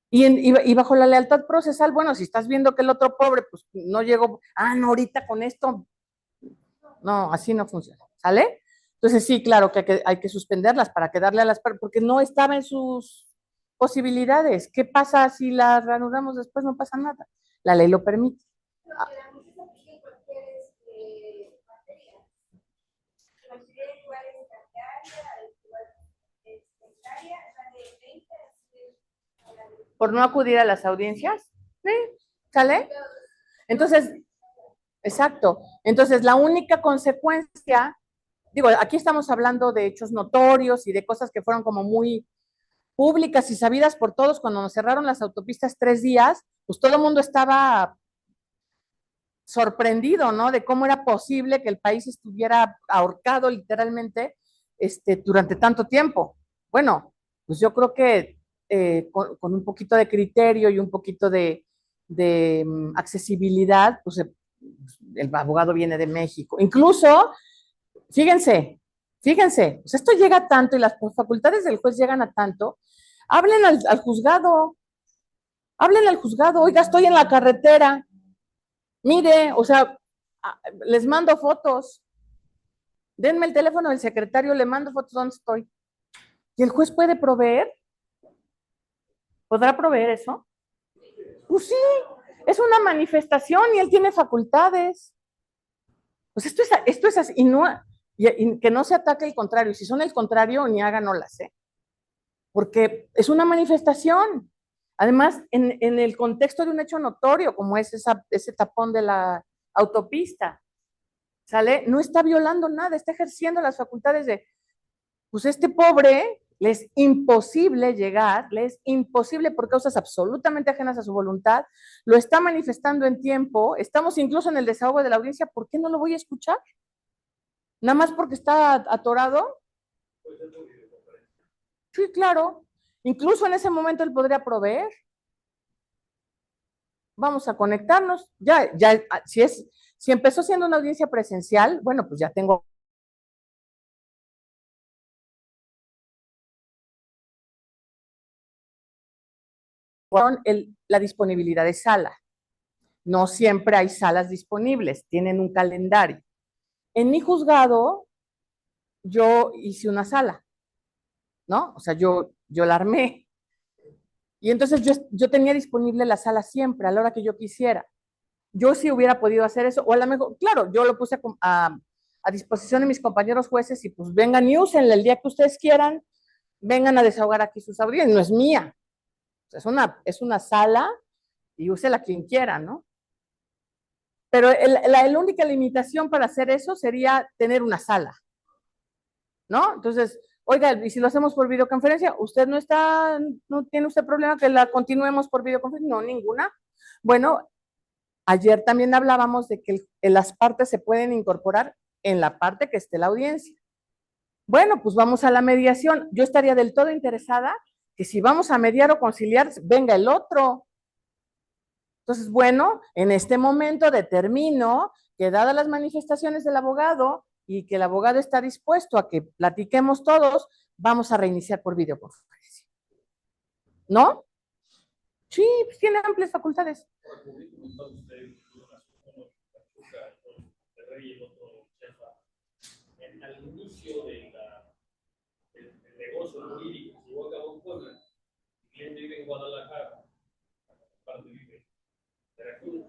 Y bajo la lealtad procesal, bueno, si estás viendo que el otro pobre, pues no llegó, no, ahorita con esto, no, así no funciona, ¿sale? Entonces sí, claro que hay que suspenderlas para que darle a las partes, porque no estaba en sus posibilidades. ¿Qué pasa si las reanudamos después? No pasa nada. La ley lo permite. Por no acudir a las audiencias, ¿sí? ¿Sale? Entonces, exacto. Entonces, la única consecuencia, digo, aquí estamos hablando de hechos notorios y de cosas que fueron como muy públicas y sabidas por todos. Cuando nos cerraron las autopistas 3 días, pues todo el mundo estaba sorprendido, ¿no? De cómo era posible que el país estuviera ahorcado literalmente durante tanto tiempo. Bueno, pues yo creo que con un poquito de criterio y un poquito de accesibilidad, pues el abogado viene de México. Incluso, fíjense, pues esto llega tanto y las facultades del juez llegan a tanto, hablen al juzgado, oiga, estoy en la carretera, mire, o sea, les mando fotos, denme el teléfono del secretario, le mando fotos donde estoy. ¿Y el juez puede proveer? ¿Podrá proveer eso? Pues sí, es una manifestación y él tiene facultades. Pues esto es así, y que no se ataque el contrario. Si son el contrario, ni hagan olas, ¿eh? Porque es una manifestación. Además, en el contexto de un hecho notorio, como es ese tapón de la autopista, ¿sale? No está violando nada, está ejerciendo las facultades pues este pobre le es imposible llegar, le es imposible por causas absolutamente ajenas a su voluntad, lo está manifestando en tiempo, estamos incluso en el desahogo de la audiencia, ¿por qué no lo voy a escuchar? ¿Nada más porque está atorado? Sí, claro. Incluso en ese momento él podría proveer. Vamos a conectarnos. Ya, si empezó siendo una audiencia presencial, bueno, pues ya tengo la disponibilidad de sala. No siempre hay salas disponibles, tienen un calendario. En mi juzgado, yo hice una sala, ¿no? O sea, yo la armé. Y entonces yo tenía disponible la sala siempre, a la hora que yo quisiera. Yo sí hubiera podido hacer eso, o a lo mejor, claro, yo lo puse a disposición de mis compañeros jueces y pues vengan y úsenla el día que ustedes quieran, vengan a desahogar aquí sus audiencias, no es mía. Es una sala y úsela quien quiera, ¿no? Pero la única limitación para hacer eso sería tener una sala, ¿no? Entonces, Oiga, y si lo hacemos por videoconferencia, ¿usted no tiene usted problema que la continuemos por videoconferencia? No, ninguna. Bueno, ayer también hablábamos de que las partes se pueden incorporar en la parte que esté la audiencia. Bueno, pues vamos a la mediación. Yo estaría del todo interesada que si vamos a mediar o conciliar, venga el otro. Entonces, bueno, en este momento determino que dadas las manifestaciones del abogado y que el abogado está dispuesto a que platiquemos todos, vamos a reiniciar por videoconferencia. ¿No? Sí, pues tiene amplias facultades. Al inicio del negocio jurídico, si vos acabó en Puebla, el cliente vive en Guadalajara, parte vive en Veracruz,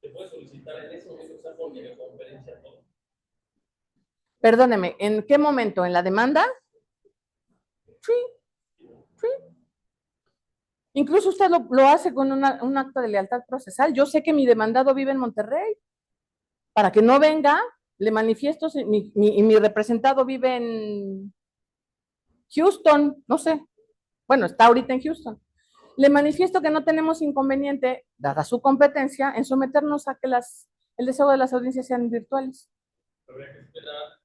te puedes solicitar en ese momento esa por videoconferencia todo. Perdóneme, ¿en qué momento? ¿En la demanda? Sí, sí. Incluso usted lo hace con un acto de lealtad procesal. Yo sé que mi demandado vive en Monterrey. Para que no venga, le manifiesto, mi representado vive en Houston, no sé. Bueno, está ahorita en Houston. Le manifiesto que no tenemos inconveniente, dada su competencia, en someternos a que el deseo de las audiencias sean virtuales. Habría que esperar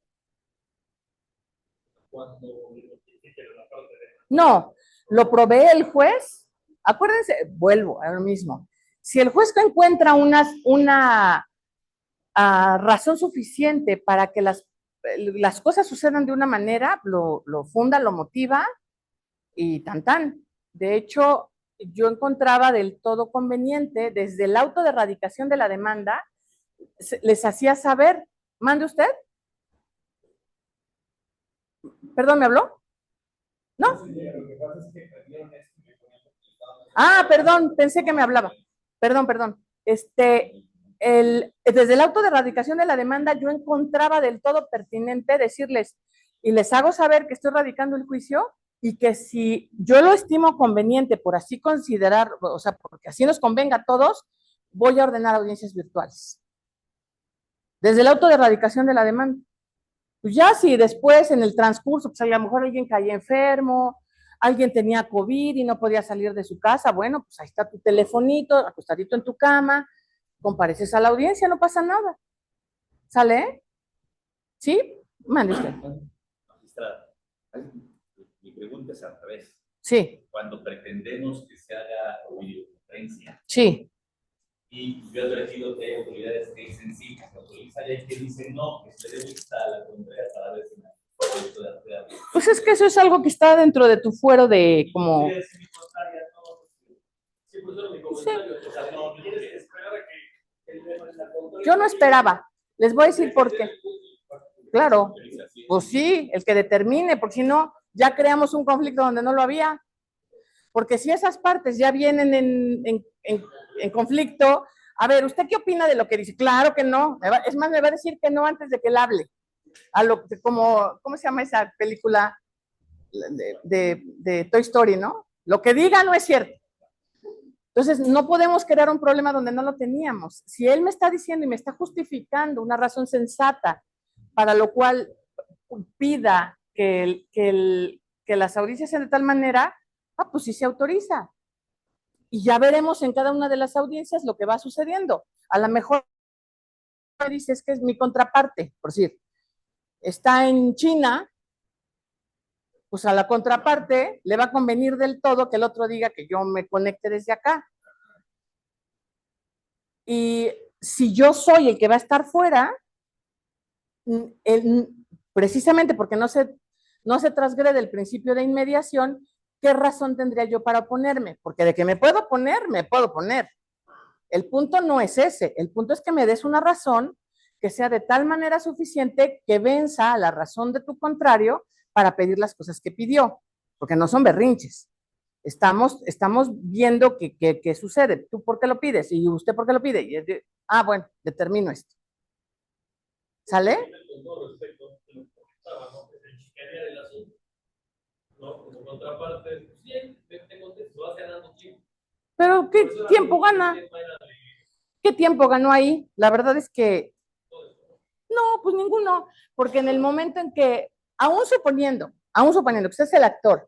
cuando notifique la parte de... No, lo provee el juez. Acuérdense, vuelvo a lo mismo. Si el juez encuentra una razón suficiente para que las cosas sucedan de una manera, lo funda, lo motiva y tan tan. De hecho, yo encontraba del todo conveniente, desde el auto de erradicación de la demanda, les hacía saber, ¿mande usted? ¿Perdón, me habló? ¿No? Ah, perdón, pensé que me hablaba. Perdón. Desde el auto de erradicación de la demanda, yo encontraba del todo pertinente decirles, y les hago saber que estoy radicando el juicio, y que si yo lo estimo conveniente por así considerar, o sea, porque así nos convenga a todos, voy a ordenar audiencias virtuales. Desde el auto de erradicación de la demanda. Pues ya si después en el transcurso, pues a lo mejor alguien caía enfermo, alguien tenía COVID y no podía salir de su casa, bueno, pues ahí está tu telefonito, acostadito en tu cama, compareces a la audiencia, no pasa nada. ¿Sale? ¿Sí? Mande usted. Magistrada, mi pregunta es al revés. Sí. Cuando pretendemos que se haga videoconferencia. Sí. Y yo he advertido que hay autoridades que dicen sí, que se autoriza, y hay que dicen no, que se debe estar a la contraria para ver si pues es que eso es algo que está dentro de tu fuero de como... Sí. Yo no esperaba. Les voy a decir por qué. Claro, pues sí, el que determine, porque si no, ya creamos un conflicto donde no lo había. Porque si esas partes ya vienen en conflicto, a ver, ¿usted qué opina de lo que dice? Claro que no. Es más, me va a decir que no antes de que él hable. ¿Cómo se llama esa película de Toy Story, no? Lo que diga no es cierto. Entonces, no podemos crear un problema donde no lo teníamos. Si él me está diciendo y me está justificando una razón sensata para lo cual pida que las audiencias sean de tal manera, pues sí se autoriza. Y ya veremos en cada una de las audiencias lo que va sucediendo. A lo mejor me dices que es mi contraparte, por decir, está en China, pues a la contraparte le va a convenir del todo que el otro diga que yo me conecte desde acá. Y si yo soy el que va a estar fuera, precisamente porque no se transgrede el principio de inmediación, ¿qué razón tendría yo para oponerme? Porque de que me puedo poner, me puedo poner. El punto no es ese, el punto es que me des una razón que sea de tal manera suficiente que venza a la razón de tu contrario para pedir las cosas que pidió, porque no son berrinches. Estamos viendo qué sucede. ¿Tú por qué lo pides? ¿Y usted por qué lo pide? Bueno, determino esto. ¿Sale? Con todo respecto a lo que comentaba, ¿no? Que se chicanea del asunto. ¿No? Como contraparte, sí, te contesto, vas ganando tiempo. Pero ¿qué tiempo gana? ¿Qué tiempo ganó ahí? La verdad es que no, pues ninguno, porque en el momento en que, aún aún suponiendo que usted es el actor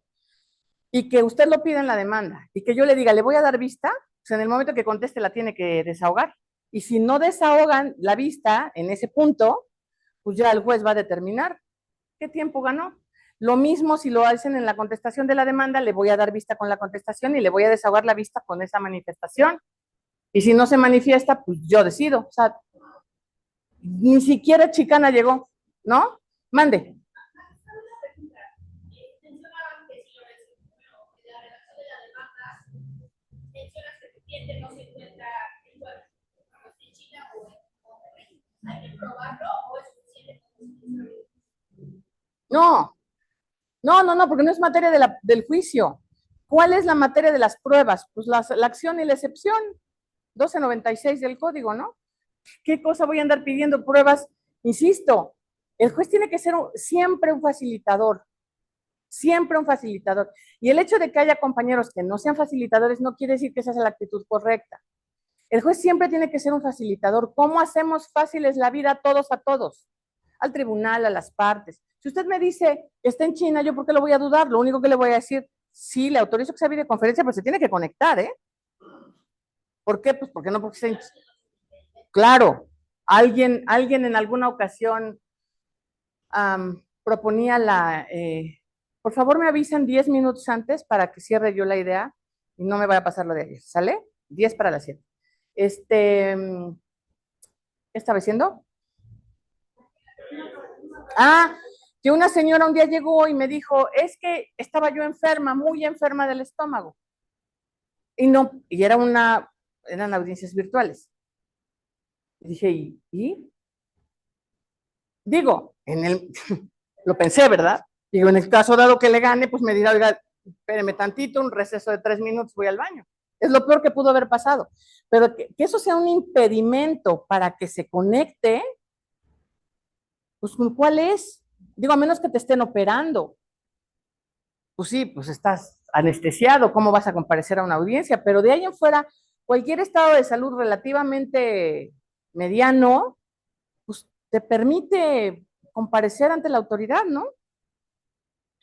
y que usted lo pida en la demanda y que yo le diga, le voy a dar vista, pues en el momento que conteste la tiene que desahogar. Y si no desahogan la vista en ese punto, pues ya el juez va a determinar qué tiempo ganó. Lo mismo si lo hacen en la contestación de la demanda, le voy a dar vista con la contestación y le voy a desahogar la vista con esa manifestación. Y si no se manifiesta, pues yo decido. O sea, ni siquiera chicana llegó, ¿no? Mande. No se encuentra igual en China o en Monterrey. ¿Hay que probarlo o es suficiente? No, porque no es materia del juicio. ¿Cuál es la materia de las pruebas? Pues la acción y la excepción. 1296 del código, ¿no? ¿Qué cosa voy a andar pidiendo pruebas? Insisto, el juez tiene que ser siempre un facilitador. Siempre un facilitador. Y el hecho de que haya compañeros que no sean facilitadores no quiere decir que esa es la actitud correcta. El juez siempre tiene que ser un facilitador. ¿Cómo hacemos fáciles la vida a todos? Al tribunal, a las partes. Si usted me dice, está en China, ¿yo por qué lo voy a dudar? Lo único que le voy a decir, sí, le autorizo que sea videoconferencia, pero se tiene que conectar, ¿eh? ¿Por qué? Pues porque no, porque está en... Claro, alguien en alguna ocasión proponía por favor me avisan 10 minutos antes para que cierre yo la idea y no me vaya a pasar lo de ayer, ¿sale? 10 para las 7. ¿Qué estaba diciendo? Que una señora un día llegó y me dijo, es que estaba yo enferma, muy enferma del estómago. Y eran audiencias virtuales. Y dije, ¿y? Digo, lo pensé, ¿verdad? Digo, en el caso dado que le gane, pues me dirá, oiga, espéreme tantito, un receso de 3 minutos, voy al baño. Es lo peor que pudo haber pasado. Pero que eso sea un impedimento para que se conecte, pues ¿cuál es? Digo, a menos que te estén operando. Pues sí, pues estás anestesiado, ¿cómo vas a comparecer a una audiencia? Pero de ahí en fuera, cualquier estado de salud relativamente mediano, pues te permite comparecer ante la autoridad, ¿no?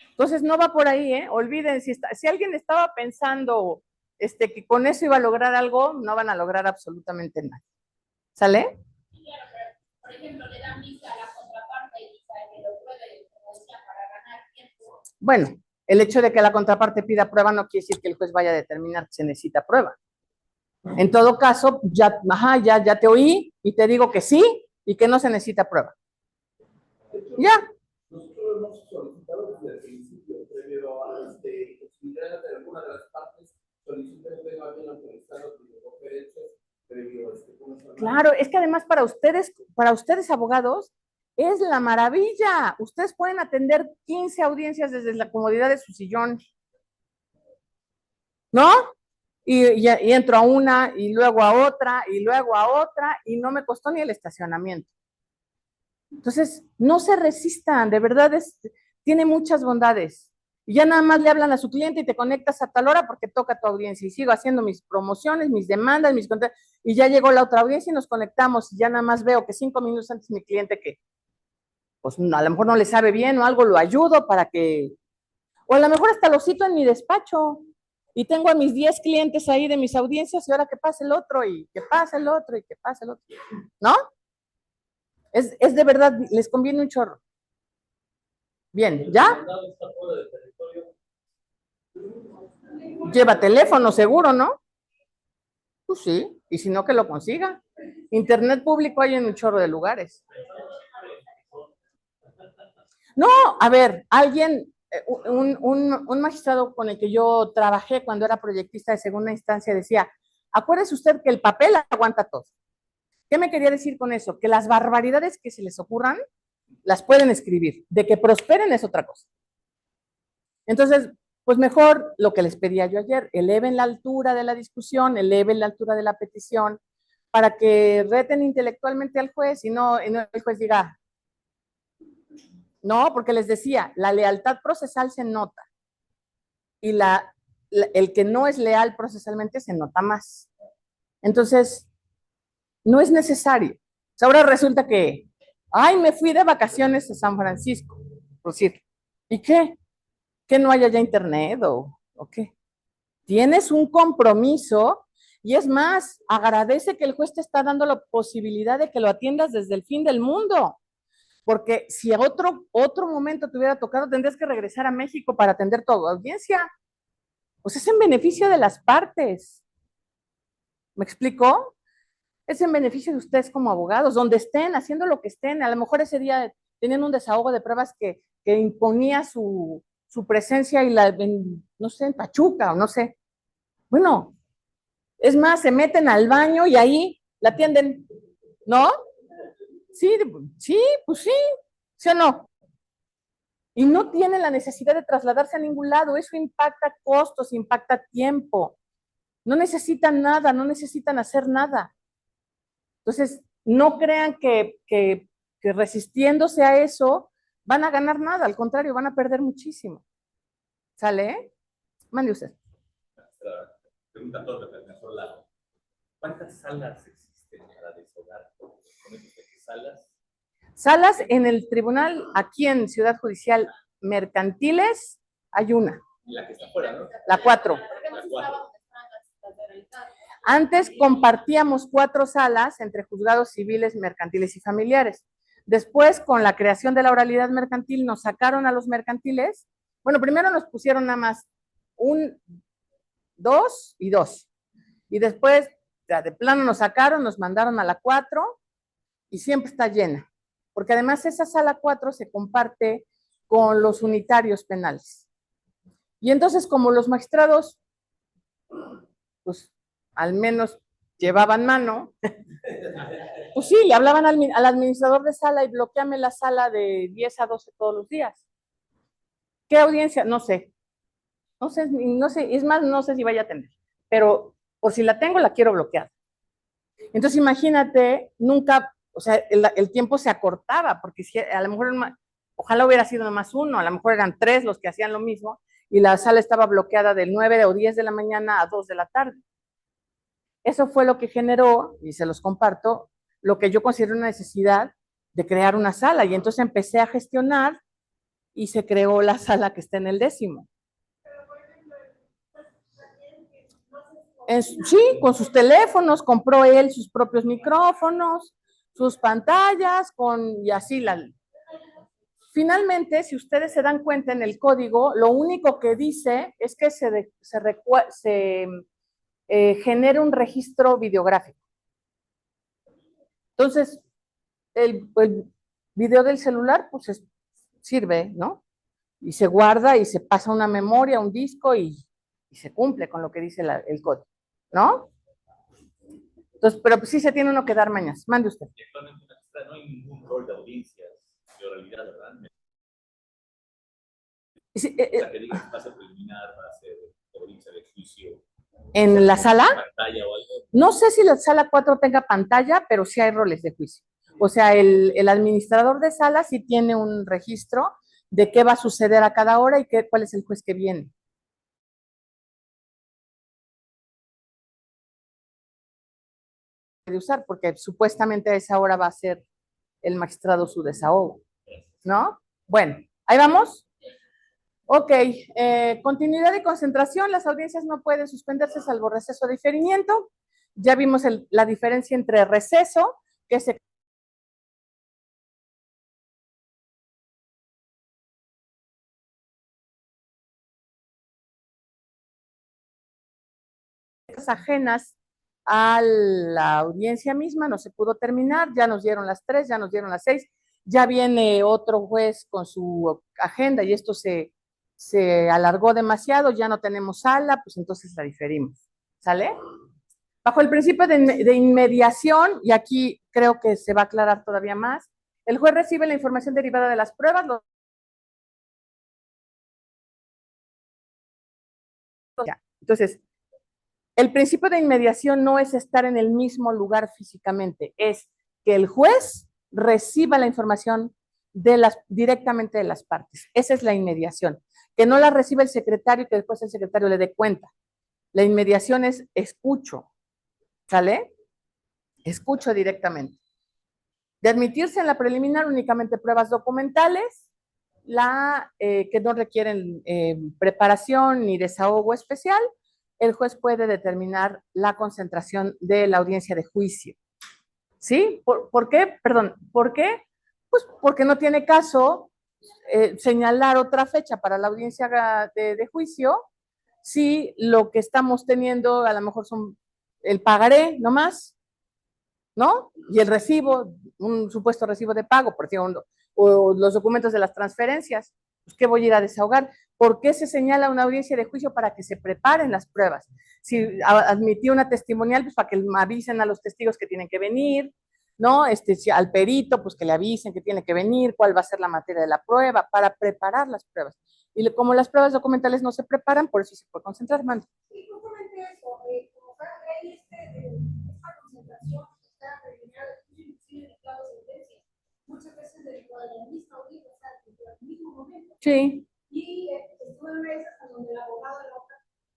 Entonces no va por ahí, ¿eh? Olviden, si alguien estaba pensando que con eso iba a lograr algo, no van a lograr absolutamente nada. ¿Sale? Sí, claro, pero, por ejemplo, le dan vista a la contraparte y dice que lo puede, como decía, para ganar tiempo. Bueno, el hecho de que la contraparte pida prueba no quiere decir que el juez vaya a determinar que se necesita prueba. En todo caso, ya te oí y te digo que sí y que no se necesita prueba. Ya. Nosotros hemos solicitado desde el principio, previo a posibilidad de alguna de las partes, soliciten legalmente autorizar las videoconferencias previo a Claro, es que además para ustedes abogados, es la maravilla. Ustedes pueden atender 15 audiencias desde la comodidad de su sillón. ¿No? Y entro a una, y luego a otra, y luego a otra, y no me costó ni el estacionamiento. Entonces, no se resistan, de verdad tiene muchas bondades. Y ya nada más le hablan a su cliente y te conectas a tal hora porque toca tu audiencia. Y sigo haciendo mis promociones, mis demandas, y ya llegó la otra audiencia y nos conectamos. Y ya nada más veo que 5 minutos antes mi cliente que, pues a lo mejor no le sabe bien o algo, lo ayudo para que, o a lo mejor hasta lo cito en mi despacho. Y tengo a mis 10 clientes ahí de mis audiencias y ahora que pase el otro y que pase el otro y que pase el otro. ¿No? Es de verdad, les conviene un chorro. Bien, ¿ya? Lleva teléfono seguro, ¿no? Pues sí, y si no que lo consiga. Internet público hay en un chorro de lugares. No, a ver, alguien, un magistrado con el que yo trabajé cuando era proyectista de segunda instancia decía, acuérdese usted que el papel aguanta todo. ¿Qué me quería decir con eso? Que las barbaridades que se les ocurran, las pueden escribir. De que prosperen es otra cosa. Entonces, pues mejor lo que les pedía yo ayer, eleven la altura de la discusión, eleven la altura de la petición, para que reten intelectualmente al juez y no el juez diga, no, porque les decía, la lealtad procesal se nota y el que no es leal procesalmente se nota más. Entonces, no es necesario. O sea, ahora resulta que, ay, me fui de vacaciones a San Francisco, por decir, ¿y qué? ¿Que no haya ya internet o qué? Tienes un compromiso y es más, agradece que el juez te está dando la posibilidad de que lo atiendas desde el fin del mundo. Porque si a otro momento te hubiera tocado, tendrías que regresar a México para atender tu audiencia. Pues es en beneficio de las partes. ¿Me explico? Es en beneficio de ustedes como abogados, donde estén, haciendo lo que estén. A lo mejor ese día tenían un desahogo de pruebas que imponía su presencia y no sé, en Pachuca o no sé. Bueno, es más, se meten al baño y ahí la atienden, ¿no? Sí, sí, pues sí, ¿sí o no? Y no tienen la necesidad de trasladarse a ningún lado. Eso impacta costos, impacta tiempo. No necesitan nada, no necesitan hacer nada. Entonces, no crean que resistiéndose a eso van a ganar nada, al contrario, van a perder muchísimo. ¿Sale? Mande usted. Pregunta todo el mejor lado. ¿Cuántas salas existen para desahogar? ¿Salas? Salas en el tribunal, aquí en Ciudad Judicial Mercantiles, hay una. Y la que está afuera, ¿no? La 4. La 4. Antes compartíamos 4 salas entre juzgados civiles, mercantiles y familiares. Después, con la creación de la oralidad mercantil, nos sacaron a los mercantiles. Bueno, primero nos pusieron nada más 2 y 2. Y después, ya de plano nos sacaron, nos mandaron a la 4 y siempre está llena. Porque además esa sala 4 se comparte con los unitarios penales. Y entonces, como los magistrados, pues al menos llevaban mano, pues sí, le hablaban al administrador de sala y bloqueame la sala de 10 a 12 todos los días. ¿Qué audiencia? No sé. No sé, es más, no sé si vaya a tener, pero por si la tengo, la quiero bloquear. Entonces, imagínate, nunca, o sea, el tiempo se acortaba, porque si, a lo mejor, ojalá hubiera sido nomás uno, a lo mejor eran 3 los que hacían lo mismo, y la sala estaba bloqueada del 9 o 10 de la mañana a 2 de la tarde. Eso fue lo que generó, y se los comparto, lo que yo considero una necesidad de crear una sala. Y entonces empecé a gestionar y se creó la sala que está en el 10º. Sí, con sus teléfonos, compró él sus propios micrófonos, sus pantallas, y así Finalmente, si ustedes se dan cuenta en el código, lo único que dice es que se genere un registro videográfico. Entonces, el video del celular, pues sirve, ¿no? Y se guarda y se pasa a una memoria, a un disco y se cumple con lo que dice el código, ¿no? Entonces, pero pues sí se tiene uno que dar mañas. Mande usted. Actualmente no hay ningún rol de audiencias de oralidad, ¿verdad? Sí, O sea, que digas, fase preliminar, fase de audiencia de juicio. ¿En la sala? ¿Pantalla o algo? No sé si la sala 4 tenga pantalla, pero sí hay roles de juicio. O sea, el administrador de sala sí tiene un registro de qué va a suceder a cada hora y cuál es el juez que viene. De usar, porque supuestamente a esa hora va a ser el magistrado su desahogo, ¿no? Bueno, ahí vamos. Ok, continuidad y concentración. Las audiencias no pueden suspenderse salvo receso o diferimiento. Ya vimos la diferencia entre receso, que se ajenas a la audiencia misma, no se pudo terminar, ya nos dieron las 3, ya nos dieron las 6, ya viene otro juez con su agenda y esto se alargó demasiado, ya no tenemos sala, pues entonces la diferimos, ¿sale? Bajo el principio de inmediación, y aquí creo que se va a aclarar todavía más, el juez recibe la información derivada de las pruebas, entonces, el principio de inmediación no es estar en el mismo lugar físicamente, es que el juez reciba la información directamente de las partes. Esa es la inmediación. Que no la reciba el secretario y que después el secretario le dé cuenta. La inmediación es escucho, ¿sale? Escucho directamente. De admitirse en la preliminar únicamente pruebas documentales que no requieren preparación ni desahogo especial, el juez puede determinar la concentración de la audiencia de juicio. ¿Sí? ¿Por qué? Perdón, ¿por qué? Pues porque no tiene caso señalar otra fecha para la audiencia de juicio si lo que estamos teniendo a lo mejor son el pagaré nomás, ¿no? Y el recibo, un supuesto recibo de pago, por ejemplo, o los documentos de las transferencias. Pues, ¿qué voy a ir a desahogar? ¿Por qué se señala una audiencia de juicio? Para que se preparen las pruebas. Si admití una testimonial, pues para que me avisen a los testigos que tienen que venir, ¿no? Si al perito, pues que le avisen que tiene que venir, cuál va a ser la materia de la prueba, para preparar las pruebas. Y como las pruebas documentales no se preparan, por eso se puede concentrar, mando. Sí, justamente eso, como para ley esta concentración está preliminar inclusive dictado sentencia, muchas veces dentro de la misma audiencia, o sea, dentro del mismo momento. Sí. Y estuve en veces donde el abogado de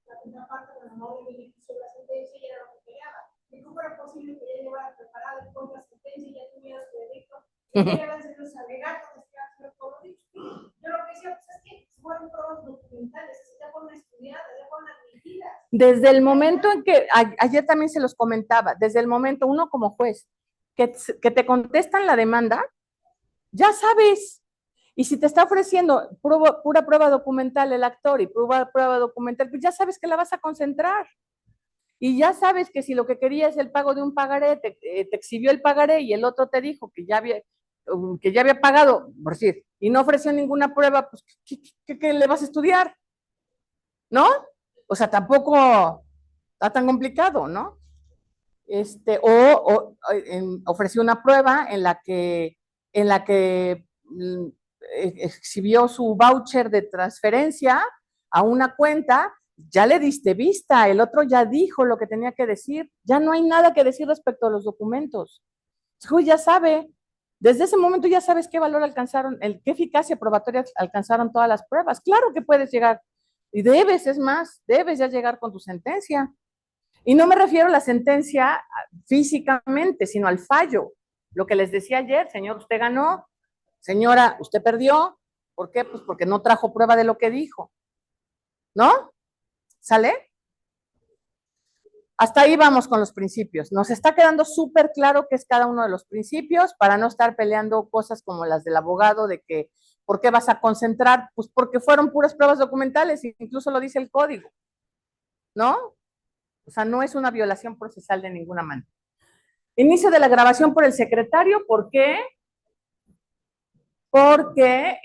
la primera parte, cuando no le benefició la sentencia, y era lo que peleaba. ¿Y cómo era posible que ella llevara preparada el contra sentencia y ya tuviera su veredicto? Y ella iba a hacer los alegatos, que iba a hacer todo lo dicho. Yo lo que decía, pues es que fueron pruebas documentales, ya fueron estudiadas, ya fueron admitidas. Desde el momento en que, ayer también se los comentaba, desde el momento, uno como juez, que te contestan la demanda, ya sabes. Y si te está ofreciendo pura prueba documental el actor y prueba documental, pues ya sabes que la vas a concentrar. Y ya sabes que si lo que quería es el pago de un pagaré, te exhibió el pagaré y el otro te dijo que ya había pagado, por decir, y no ofreció ninguna prueba, pues ¿qué le vas a estudiar? ¿No? O sea, tampoco está tan complicado, ¿no? Ofreció una prueba en la que exhibió su voucher de transferencia a una cuenta, ya le diste vista, el otro ya dijo lo que tenía que decir, ya no hay nada que decir respecto a los documentos. Ya sabe, desde ese momento ya sabes qué valor alcanzaron, qué eficacia probatoria alcanzaron todas las pruebas. Claro que puedes llegar, y debes ya llegar con tu sentencia. Y no me refiero a la sentencia físicamente, sino al fallo. Lo que les decía ayer, señor, usted ganó, señora, usted perdió. ¿Por qué? Pues porque no trajo prueba de lo que dijo. ¿No? ¿Sale? Hasta ahí vamos con los principios. Nos está quedando súper claro qué es cada uno de los principios para no estar peleando cosas como las del abogado de que, ¿por qué vas a concentrar? Pues porque fueron puras pruebas documentales, incluso lo dice el código. ¿No? O sea, no es una violación procesal de ninguna manera. Inicio de la grabación por el secretario, ¿por qué? Porque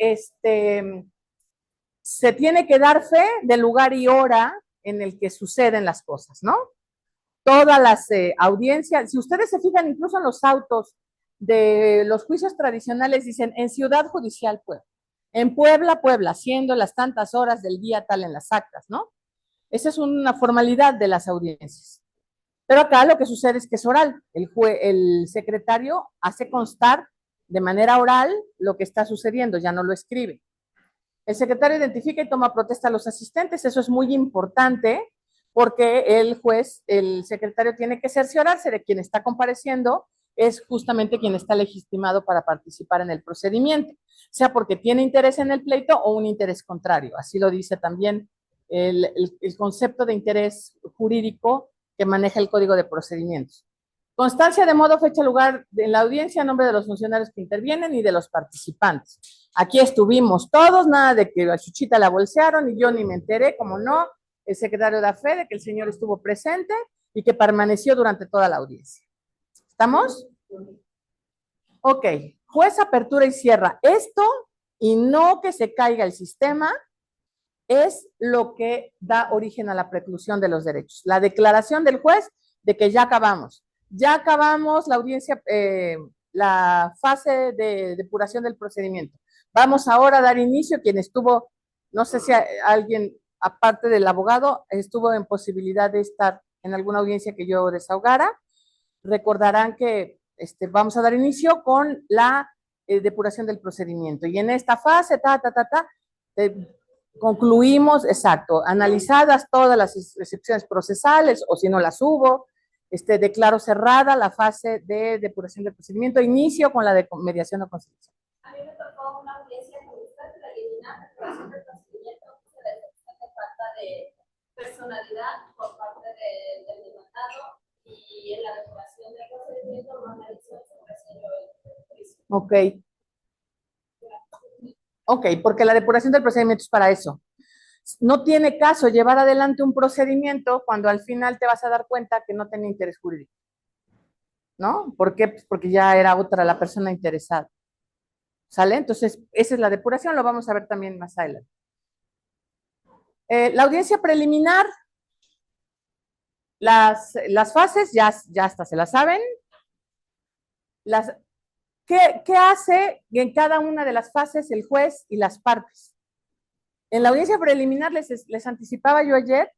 se tiene que dar fe del lugar y hora en el que suceden las cosas, ¿no? Todas las audiencias, si ustedes se fijan incluso en los autos de los juicios tradicionales, dicen en Ciudad Judicial Puebla, en Puebla, Puebla, siendo las tantas horas del día tal en las actas, ¿no? Esa es una formalidad de las audiencias. Pero acá lo que sucede es que es oral. El secretario hace constar de manera oral lo que está sucediendo, ya no lo escribe. El secretario identifica y toma protesta a los asistentes, eso es muy importante porque el secretario tiene que cerciorarse de quien está compareciendo es justamente quien está legitimado para participar en el procedimiento, sea porque tiene interés en el pleito o un interés contrario. Así lo dice también el concepto de interés jurídico que maneja el Código de Procedimientos. Constancia de modo, fecha, lugar en la audiencia, nombre de los funcionarios que intervienen y de los participantes. Aquí estuvimos todos, nada de que a Chuchita la bolsearon y yo ni me enteré, como no, el secretario da fe de que el señor estuvo presente y que permaneció durante toda la audiencia. ¿Estamos? Ok, juez apertura y cierra. Esto, y no que se caiga el sistema, es lo que da origen a la preclusión de los derechos. La declaración del juez de que ya acabamos la audiencia, la fase de depuración del procedimiento. Vamos ahora a dar inicio, quien estuvo, no sé si alguien, aparte del abogado, estuvo en posibilidad de estar en alguna audiencia que yo desahogara. Recordarán que vamos a dar inicio con la depuración del procedimiento. Y en esta fase, concluimos, exacto, analizadas todas las excepciones procesales, o si no las hubo, declaro cerrada la fase de depuración del procedimiento, inicio con la de mediación o conciliación. A mí me tocó una audiencia con usted, la depuración del procedimiento, se detecta de falta de personalidad por parte del demandado y en la depuración del procedimiento no analizó sobre el juicio. Ok. Ok, porque la depuración del procedimiento es para eso. No tiene caso llevar adelante un procedimiento cuando al final te vas a dar cuenta que no tenía interés jurídico. ¿No? ¿Por qué? Pues porque ya era otra la persona interesada. ¿Sale? Entonces, esa es la depuración, lo vamos a ver también más adelante. La audiencia preliminar, las fases ya hasta se las saben. ¿Qué hace en cada una de las fases el juez y las partes? En la audiencia preliminar les anticipaba yo ayer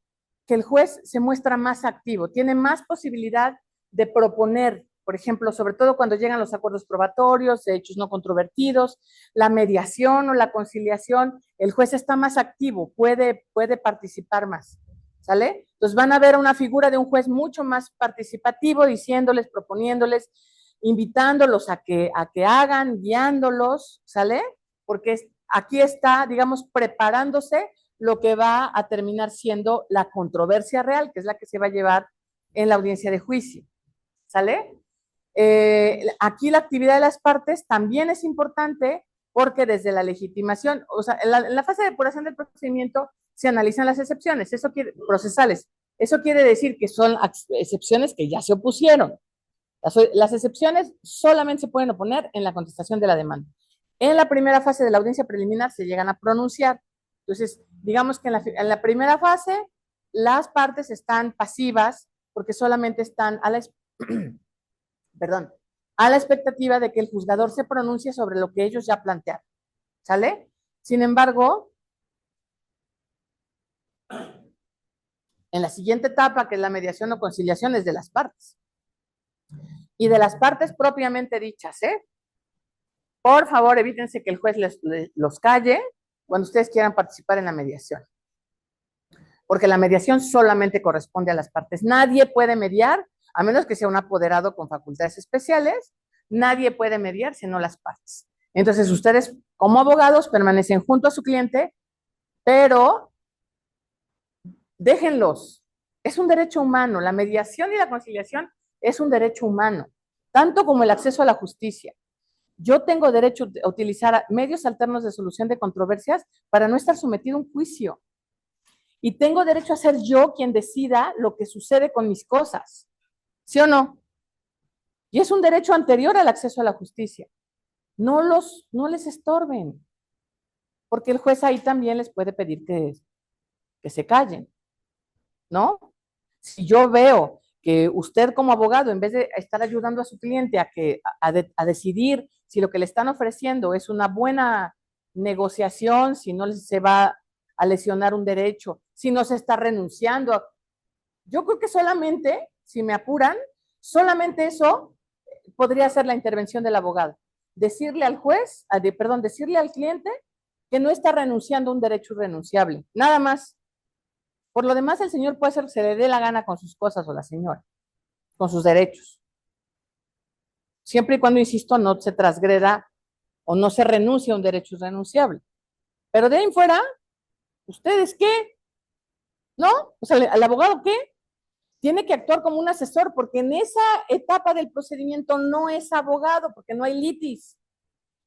que el juez se muestra más activo, tiene más posibilidad de proponer, por ejemplo, sobre todo cuando llegan los acuerdos probatorios, hechos no controvertidos, la mediación o la conciliación, el juez está más activo, puede participar más, ¿sale? Entonces van a ver una figura de un juez mucho más participativo, diciéndoles, proponiéndoles, invitándolos a que hagan, guiándolos, ¿sale? Porque aquí está, digamos, preparándose lo que va a terminar siendo la controversia real, que es la que se va a llevar en la audiencia de juicio, ¿sale? Aquí la actividad de las partes también es importante porque desde la legitimación, o sea, en la fase de depuración del procedimiento se analizan las excepciones, procesales. Eso quiere decir que son excepciones que ya se opusieron. Las excepciones solamente se pueden oponer en la contestación de la demanda. En la primera fase de la audiencia preliminar se llegan a pronunciar. Entonces, digamos que en la primera fase las partes están pasivas porque solamente están a la expectativa de que el juzgador se pronuncie sobre lo que ellos ya plantearon. ¿Sale? Sin embargo, en la siguiente etapa, que es la mediación o conciliación, es de las partes. Y de las partes propiamente dichas, Por favor, evítense que el juez los calle cuando ustedes quieran participar en la mediación. Porque la mediación solamente corresponde a las partes. Nadie puede mediar, a menos que sea un apoderado con facultades especiales, nadie puede mediar sino las partes. Entonces, ustedes como abogados permanecen junto a su cliente, pero déjenlos. Es un derecho humano. La mediación y la conciliación es un derecho humano, tanto como el acceso a la justicia. Yo tengo derecho a utilizar medios alternos de solución de controversias para no estar sometido a un juicio. Y tengo derecho a ser yo quien decida lo que sucede con mis cosas. ¿Sí o no? Y es un derecho anterior al acceso a la justicia. No les estorben, porque el juez ahí también les puede pedir que se callen, ¿no? Si yo veo que usted como abogado, en vez de estar ayudando a su cliente a decidir si lo que le están ofreciendo es una buena negociación, si no se va a lesionar un derecho, si no se está renunciando. Yo creo que solamente, si me apuran, solamente eso podría ser la intervención del abogado. Decirle al juez, decirle al cliente que no está renunciando a un derecho irrenunciable. Nada más. Por lo demás, el señor puede hacer lo que se le dé la gana con sus cosas o la señora, con sus derechos. Siempre y cuando, insisto, no se transgreda o no se renuncie a un derecho irrenunciable. Pero de ahí en fuera, ¿ustedes qué? ¿No? O sea, ¿el abogado qué? Tiene que actuar como un asesor, porque en esa etapa del procedimiento no es abogado, porque no hay litis.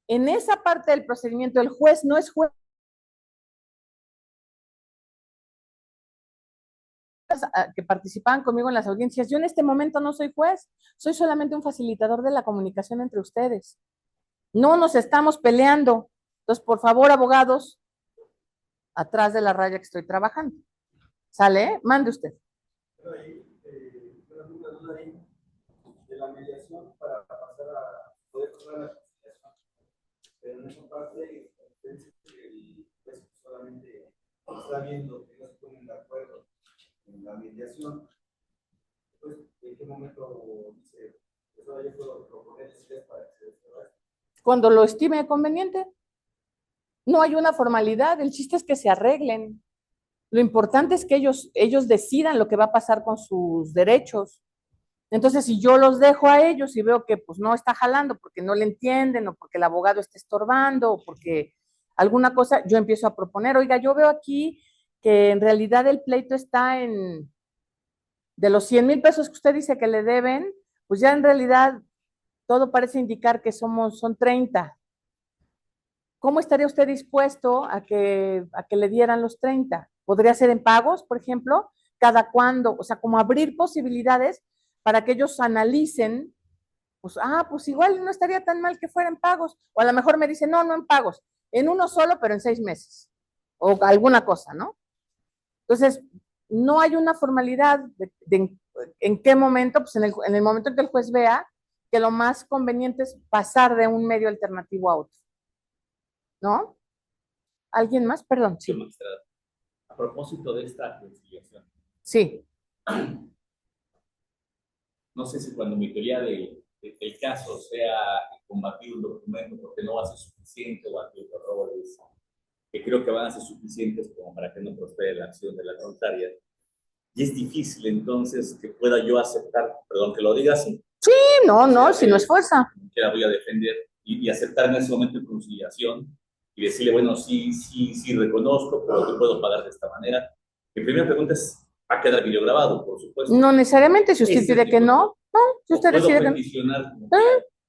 En esa parte del procedimiento, el juez no es juez. Que participaban conmigo en las audiencias, yo en este momento no soy juez, soy solamente un facilitador de la comunicación entre ustedes. No nos estamos peleando. Entonces, por favor, abogados, atrás de la raya que estoy trabajando. ¿Sale? Mande usted. Pero ahí, una duda ahí de la mediación para pasar a poder pasar a la conciliación. Pero en esa parte, el juez solamente está viendo que no se ponen de acuerdo en la mediación. Pues, ¿en qué momento dice eso yo puedo proponer para que se desarrolle? Cuando lo estime conveniente. No hay una formalidad, el chiste es que se arreglen. Lo importante es que ellos decidan lo que va a pasar con sus derechos. Entonces, si yo los dejo a ellos y veo que pues no está jalando porque no le entienden o porque el abogado está estorbando o porque alguna cosa, yo empiezo a proponer, oiga, yo veo aquí que en realidad el pleito está en, de los 100,000 pesos que usted dice que le deben, pues ya en realidad todo parece indicar que son 30. ¿Cómo estaría usted dispuesto a que le dieran los 30? ¿Podría ser en pagos, por ejemplo? ¿Cada cuándo? O sea, como abrir posibilidades para que ellos analicen, pues, pues igual no estaría tan mal que fueran pagos. O a lo mejor me dicen, no en pagos, en uno solo, pero en 6 meses. O alguna cosa, ¿no? Entonces, no hay una formalidad de en qué momento, pues en el momento en que el juez vea que lo más conveniente es pasar de un medio alternativo a otro. ¿No? ¿Alguien más? Perdón. Sí. Magistrada, a propósito de esta conciliación. Sí. No sé si cuando mi teoría del caso sea combatir un documento porque no va a ser suficiente o aquellos errores que creo que van a ser suficientes como para que no prospere la acción de la contraria. Y es difícil entonces que pueda yo aceptar, perdón que lo diga así. Sí, no, si no es fuerza. Que la voy a defender y aceptar en ese momento de conciliación y decirle, bueno, sí, reconozco, pero te puedo pagar de esta manera. Mi primera pregunta es, ¿va a quedar videograbado, por supuesto? No necesariamente, si usted pide que no, si usted decide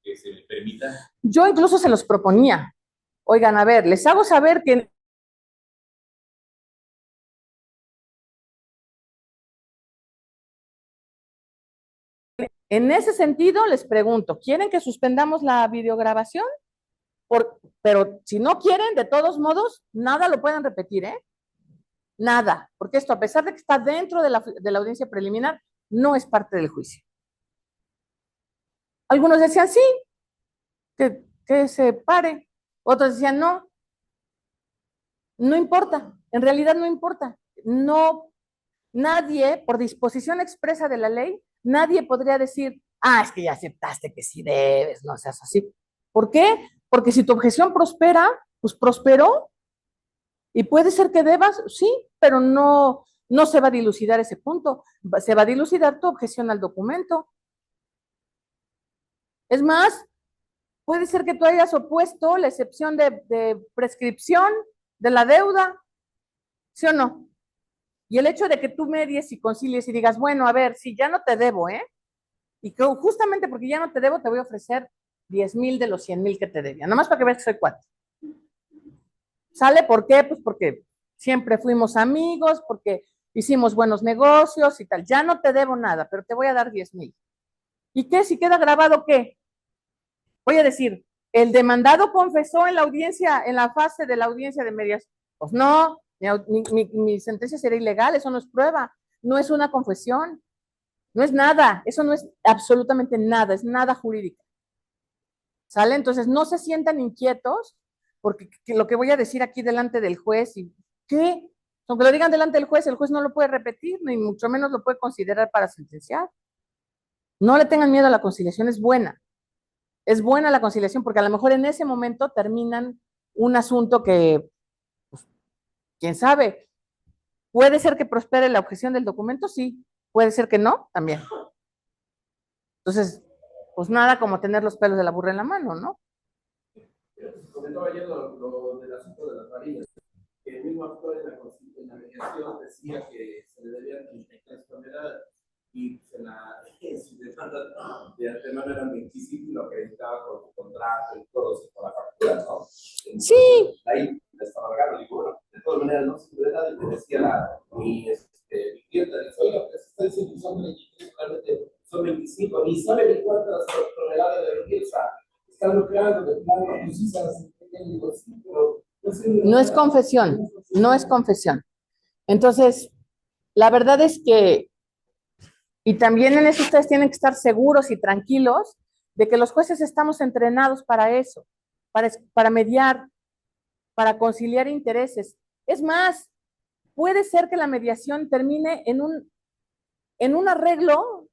que se me permita. Yo incluso se los proponía. Oigan, a ver, les hago saber que en ese sentido les pregunto, ¿quieren que suspendamos la videograbación? Pero si no quieren, de todos modos, nada lo pueden repetir, ¿eh? Nada, porque esto, a pesar de que está dentro de la audiencia preliminar, no es parte del juicio. Algunos decían sí, que se pare. Otros decían no importa, en realidad no importa. No, nadie, por disposición expresa de la ley, nadie podría decir, es que ya aceptaste que sí debes, no seas así. ¿Por qué? Porque si tu objeción prospera, pues prosperó. Y puede ser que debas, sí, pero no se va a dilucidar ese punto. Se va a dilucidar tu objeción al documento. Es más, puede ser que tú hayas opuesto la excepción de prescripción de la deuda, ¿sí o no? Y el hecho de que tú medies y concilies y digas, bueno, a ver, si ya no te debo, y que justamente porque ya no te debo, te voy a ofrecer 10,000 de los 100,000 que te debía, nomás para que veas que soy cuate. ¿Sale? ¿Por qué? Pues porque siempre fuimos amigos, porque hicimos buenos negocios y tal. Ya no te debo nada, pero te voy a dar 10,000. ¿Y qué? Si queda grabado, ¿qué? Voy a decir, ¿el demandado confesó en la audiencia, en la fase de la audiencia de mediación? Pues no, mi sentencia será ilegal, eso no es prueba, no es una confesión, no es nada, eso no es absolutamente nada, es nada jurídico. ¿Sale? Entonces no se sientan inquietos porque lo que voy a decir aquí delante del juez, y ¿qué? Aunque lo digan delante del juez, el juez no lo puede repetir, ni mucho menos lo puede considerar para sentenciar. No le tengan miedo a la conciliación, es buena. Es buena la conciliación porque a lo mejor en ese momento terminan un asunto que, pues, quién sabe, puede ser que prospere la objeción del documento, sí, puede ser que no, también. Entonces, pues nada como tener los pelos de la burra en la mano, ¿no? Comentaba ayer lo del asunto de las varillas, que el mismo actor en la mediación decía que se le debían 33 toneladas y su demanda de antemano era 25 y lo acreditaba con su contrato y todo, con la factura, ¿no? Entonces, sí. Ahí le estaba agarrando, digo, bueno, de todas maneras no se puede dar, y me decía mi cliente, le dice, oiga, pues está diciendo que son 23, realmente son 25, ni sabe ni cuántas toneladas de riqueza. No es confesión, no es confesión. Entonces, la verdad es que, y también en eso ustedes tienen que estar seguros y tranquilos de que los jueces estamos entrenados para eso, para mediar, para conciliar intereses. Es más, puede ser que la mediación termine en un arreglo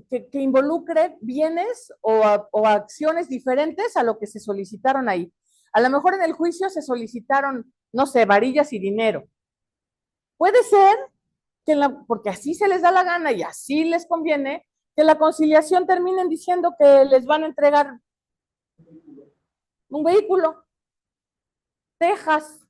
que involucre bienes o acciones diferentes a lo que se solicitaron ahí. A lo mejor en el juicio se solicitaron, no sé, varillas y dinero. Puede ser que porque así se les da la gana y así les conviene, que la conciliación terminen diciendo que les van a entregar un vehículo. Texas.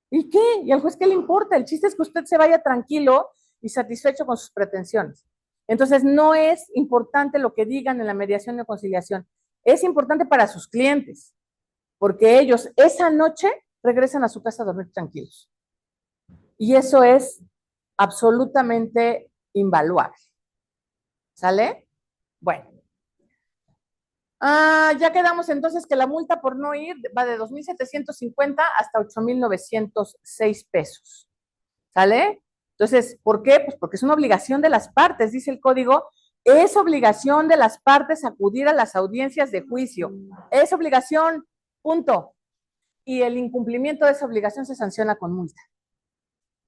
¿Y qué? ¿Y al juez qué le importa? El chiste es que usted se vaya tranquilo y satisfecho con sus pretensiones. Entonces, no es importante lo que digan en la mediación o conciliación. Es importante para sus clientes, porque ellos esa noche regresan a su casa a dormir tranquilos. Y eso es absolutamente invaluable. ¿Sale? Bueno. Ya quedamos entonces que la multa por no ir va de 2,750 hasta 8,906 pesos. ¿Sale? Entonces, ¿por qué? Pues porque es una obligación de las partes, dice el código, es obligación de las partes acudir a las audiencias de juicio. Es obligación, punto. Y el incumplimiento de esa obligación se sanciona con multa.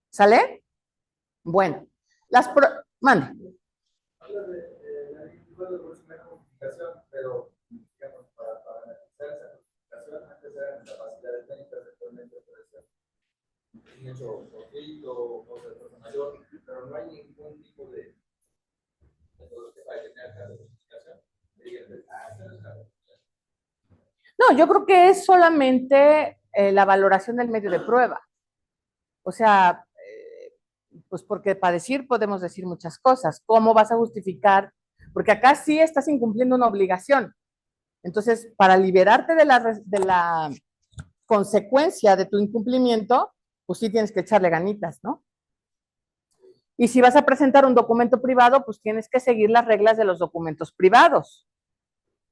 ¿Sale? Bueno, mande. Habla de la justificación, pero digamos, para analizar esa justificación, antes eran incapacidades médicas, actualmente puede ser un hecho fortuito o de fuerza mayor, pero no hay ningún tipo de todo que vaya a tener acá de justificación. No, yo creo que es solamente la valoración del medio de prueba. O sea, pues porque para decir podemos decir muchas cosas. ¿Cómo vas a justificar? Porque acá sí estás incumpliendo una obligación. Entonces, para liberarte de la consecuencia de tu incumplimiento, pues sí tienes que echarle ganitas, ¿no? Y si vas a presentar un documento privado, pues tienes que seguir las reglas de los documentos privados,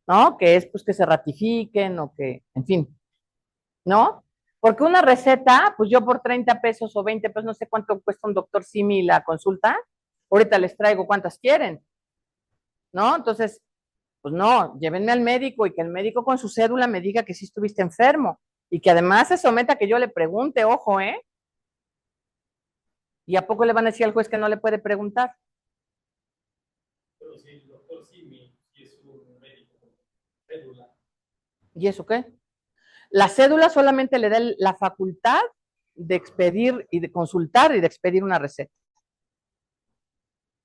¿no? Que es pues que se ratifiquen o que, en fin, ¿no? Porque una receta, pues yo por 30 pesos o 20 pesos, no sé cuánto cuesta un doctor Simi la consulta, ahorita les traigo cuántas quieren, ¿no? Entonces, pues no, llévenme al médico y que el médico con su cédula me diga que sí estuviste enfermo y que además se someta a que yo le pregunte, ojo, ¿eh? ¿Y a poco le van a decir al juez que no le puede preguntar? Pero si el doctor Simi es un médico con cédula. ¿Y eso qué? La cédula solamente le da la facultad de expedir y de consultar y de expedir una receta.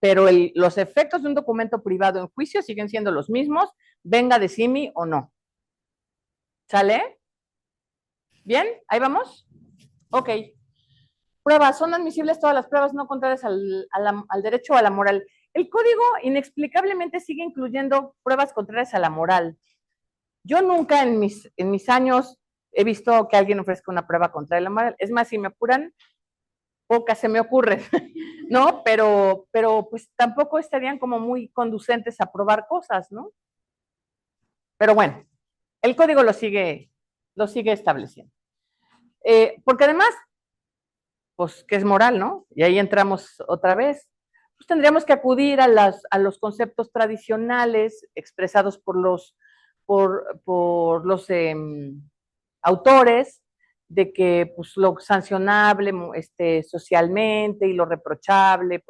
Pero los efectos de un documento privado en juicio siguen siendo los mismos, venga de Simi o no. ¿Sale? ¿Bien? ¿Ahí vamos? Ok. Pruebas. Son admisibles todas las pruebas no contrarias al derecho o a la moral. El código inexplicablemente sigue incluyendo pruebas contrarias a la moral. Yo nunca en mis años he visto que alguien ofrezca una prueba contraria a la moral. Es más, si me apuran, pocas se me ocurren, ¿no? Pero pues tampoco estarían como muy conducentes a probar cosas, ¿no? Pero bueno, el código lo sigue estableciendo. Porque además, pues que es moral, ¿no? Y ahí entramos otra vez. Pues tendríamos que acudir a los conceptos tradicionales expresados por los autores de que pues, lo sancionable socialmente y lo reprochable,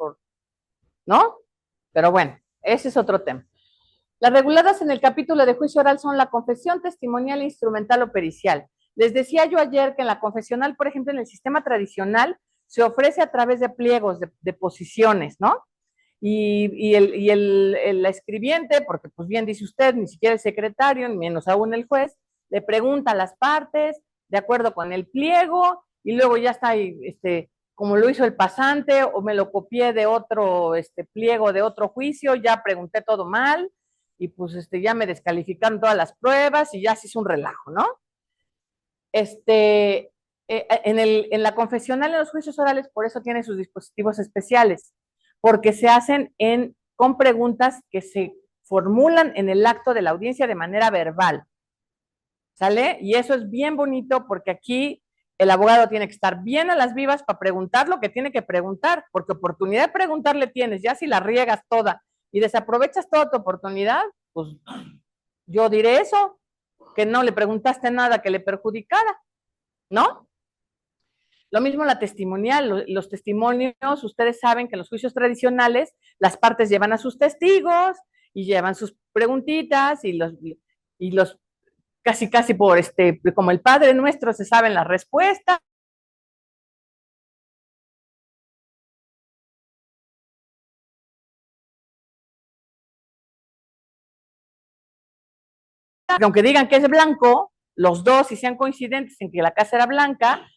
¿no? Pero bueno, ese es otro tema. Las reguladas en el capítulo de juicio oral son la confesión testimonial, instrumental o pericial. Les decía yo ayer que en la confesional, por ejemplo, en el sistema tradicional, se ofrece a través de pliegos, de posiciones, ¿no? Y el escribiente, porque pues bien dice usted, ni siquiera el secretario, ni menos aún el juez, le pregunta a las partes, de acuerdo con el pliego, y luego ya está ahí, como lo hizo el pasante, o me lo copié de otro pliego de otro juicio, ya pregunté todo mal, y pues ya me descalificaron todas las pruebas, y ya se hizo un relajo, ¿no? En la confesional, en los juicios orales, por eso tiene sus dispositivos especiales, porque se hacen con preguntas que se formulan en el acto de la audiencia de manera verbal. ¿Sale? Y eso es bien bonito porque aquí el abogado tiene que estar bien a las vivas para preguntar lo que tiene que preguntar, porque oportunidad de preguntarle tienes, ya si la riegas toda y desaprovechas toda tu oportunidad, pues yo diré eso, que no le preguntaste nada que le perjudicara, ¿no? Lo mismo la testimonial, los testimonios, ustedes saben que en los juicios tradicionales las partes llevan a sus testigos y llevan sus preguntitas y los casi por como el Padre Nuestro se saben las respuestas. Aunque digan que es blanco, los dos y sean coincidentes en que la casa era blanca,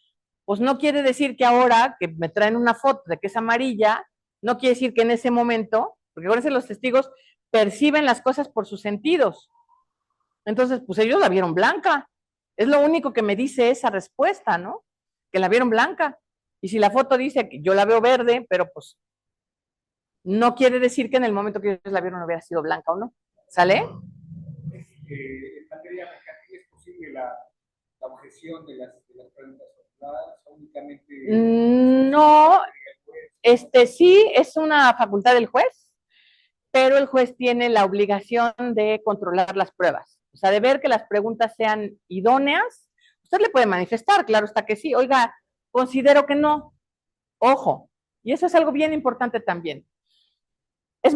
pues no quiere decir que ahora que me traen una foto de que es amarilla, no quiere decir que en ese momento, porque acuérdense, los testigos perciben las cosas por sus sentidos. Entonces, pues ellos la vieron blanca. Es lo único que me dice esa respuesta, ¿no? Que la vieron blanca. Y si la foto dice que yo la veo verde, pero pues no quiere decir que en el momento que ellos la vieron hubiera sido blanca o no. ¿Sale? En materia mercantil es posible la objeción de las preguntas formuladas o únicamente. No, sí es una facultad del juez, pero el juez tiene la obligación de controlar las pruebas, o sea, de ver que las preguntas sean idóneas. Usted le puede manifestar, claro está que sí, oiga, considero que no, ojo, y eso es algo bien importante también. Es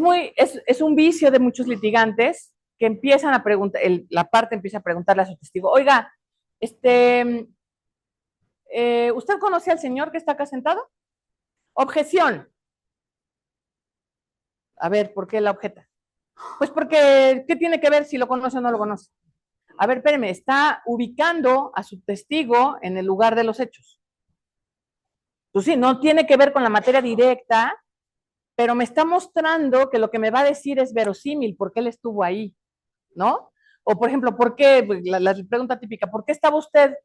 un vicio de muchos litigantes que empiezan a preguntar, la parte empieza a preguntarle a su testigo, oiga, ¿usted conoce al señor que está acá sentado? Objeción. A ver, ¿por qué la objeta? Pues porque, ¿qué tiene que ver si lo conoce o no lo conoce? A ver, espéreme, está ubicando a su testigo en el lugar de los hechos. Pues sí, no tiene que ver con la materia directa, pero me está mostrando que lo que me va a decir es verosímil, porque él estuvo ahí, ¿no? O, por ejemplo, ¿por qué? La pregunta típica, ¿por qué estaba usted?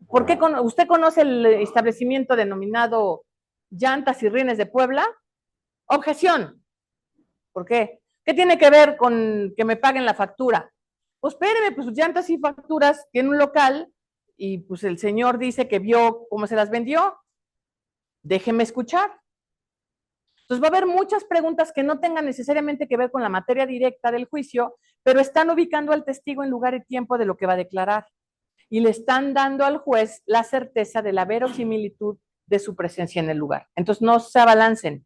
¿Por qué usted conoce el establecimiento denominado Llantas y Rines de Puebla? Objeción. ¿Por qué? ¿Qué tiene que ver con que me paguen la factura? Pues espéreme, pues llantas y facturas tiene un local y pues el señor dice que vio cómo se las vendió. Déjeme escuchar. Entonces va a haber muchas preguntas que no tengan necesariamente que ver con la materia directa del juicio, pero están ubicando al testigo en lugar y tiempo de lo que va a declarar. Y le están dando al juez la certeza de la verosimilitud de su presencia en el lugar. Entonces no se abalancen.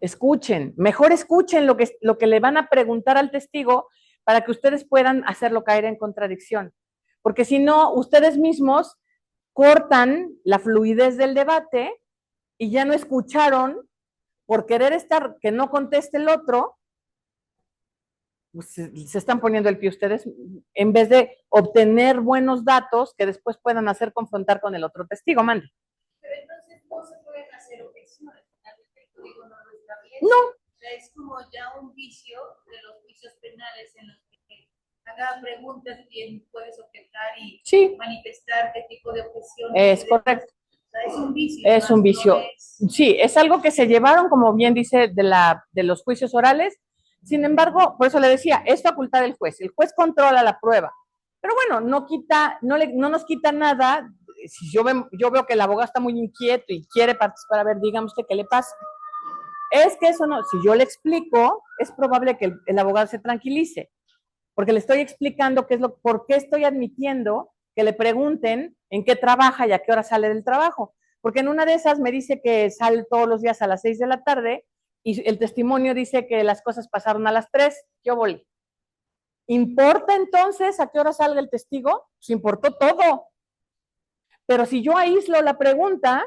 Escuchen, mejor escuchen lo que le van a preguntar al testigo para que ustedes puedan hacerlo caer en contradicción. Porque si no, ustedes mismos cortan la fluidez del debate y ya no escucharon por querer estar, que no conteste el otro, pues se están poniendo el pie ustedes en vez de obtener buenos datos que después puedan hacer confrontar con el otro testigo. Mande. Pero entonces no se pueden hacer objeciones. El código no lo establece. No. O sea, es como ya un vicio de los juicios penales en los que haga preguntas, bien puedes objetar y sí. manifestar qué tipo de objeción. Es correcto. O sea, es un vicio. Es un vicio. No es... Sí, es algo que se llevaron, como bien dice, de los juicios orales. Sin embargo, por eso le decía, es facultad del juez. El juez controla la prueba. Pero bueno, no nos quita nada. Si yo veo que el abogado está muy inquieto y quiere participar, a ver, dígame usted qué le pasa. Es que eso no, si yo le explico, es probable que el abogado se tranquilice, porque le estoy explicando por qué estoy admitiendo que le pregunten en qué trabaja y a qué hora sale del trabajo. Porque en una de esas me dice que sale todos los días a las 6 de la tarde y el testimonio dice que las cosas pasaron a las 3. Yo volví. ¿Importa entonces a qué hora salga el testigo? Pues importó todo. Pero si yo aíslo la pregunta,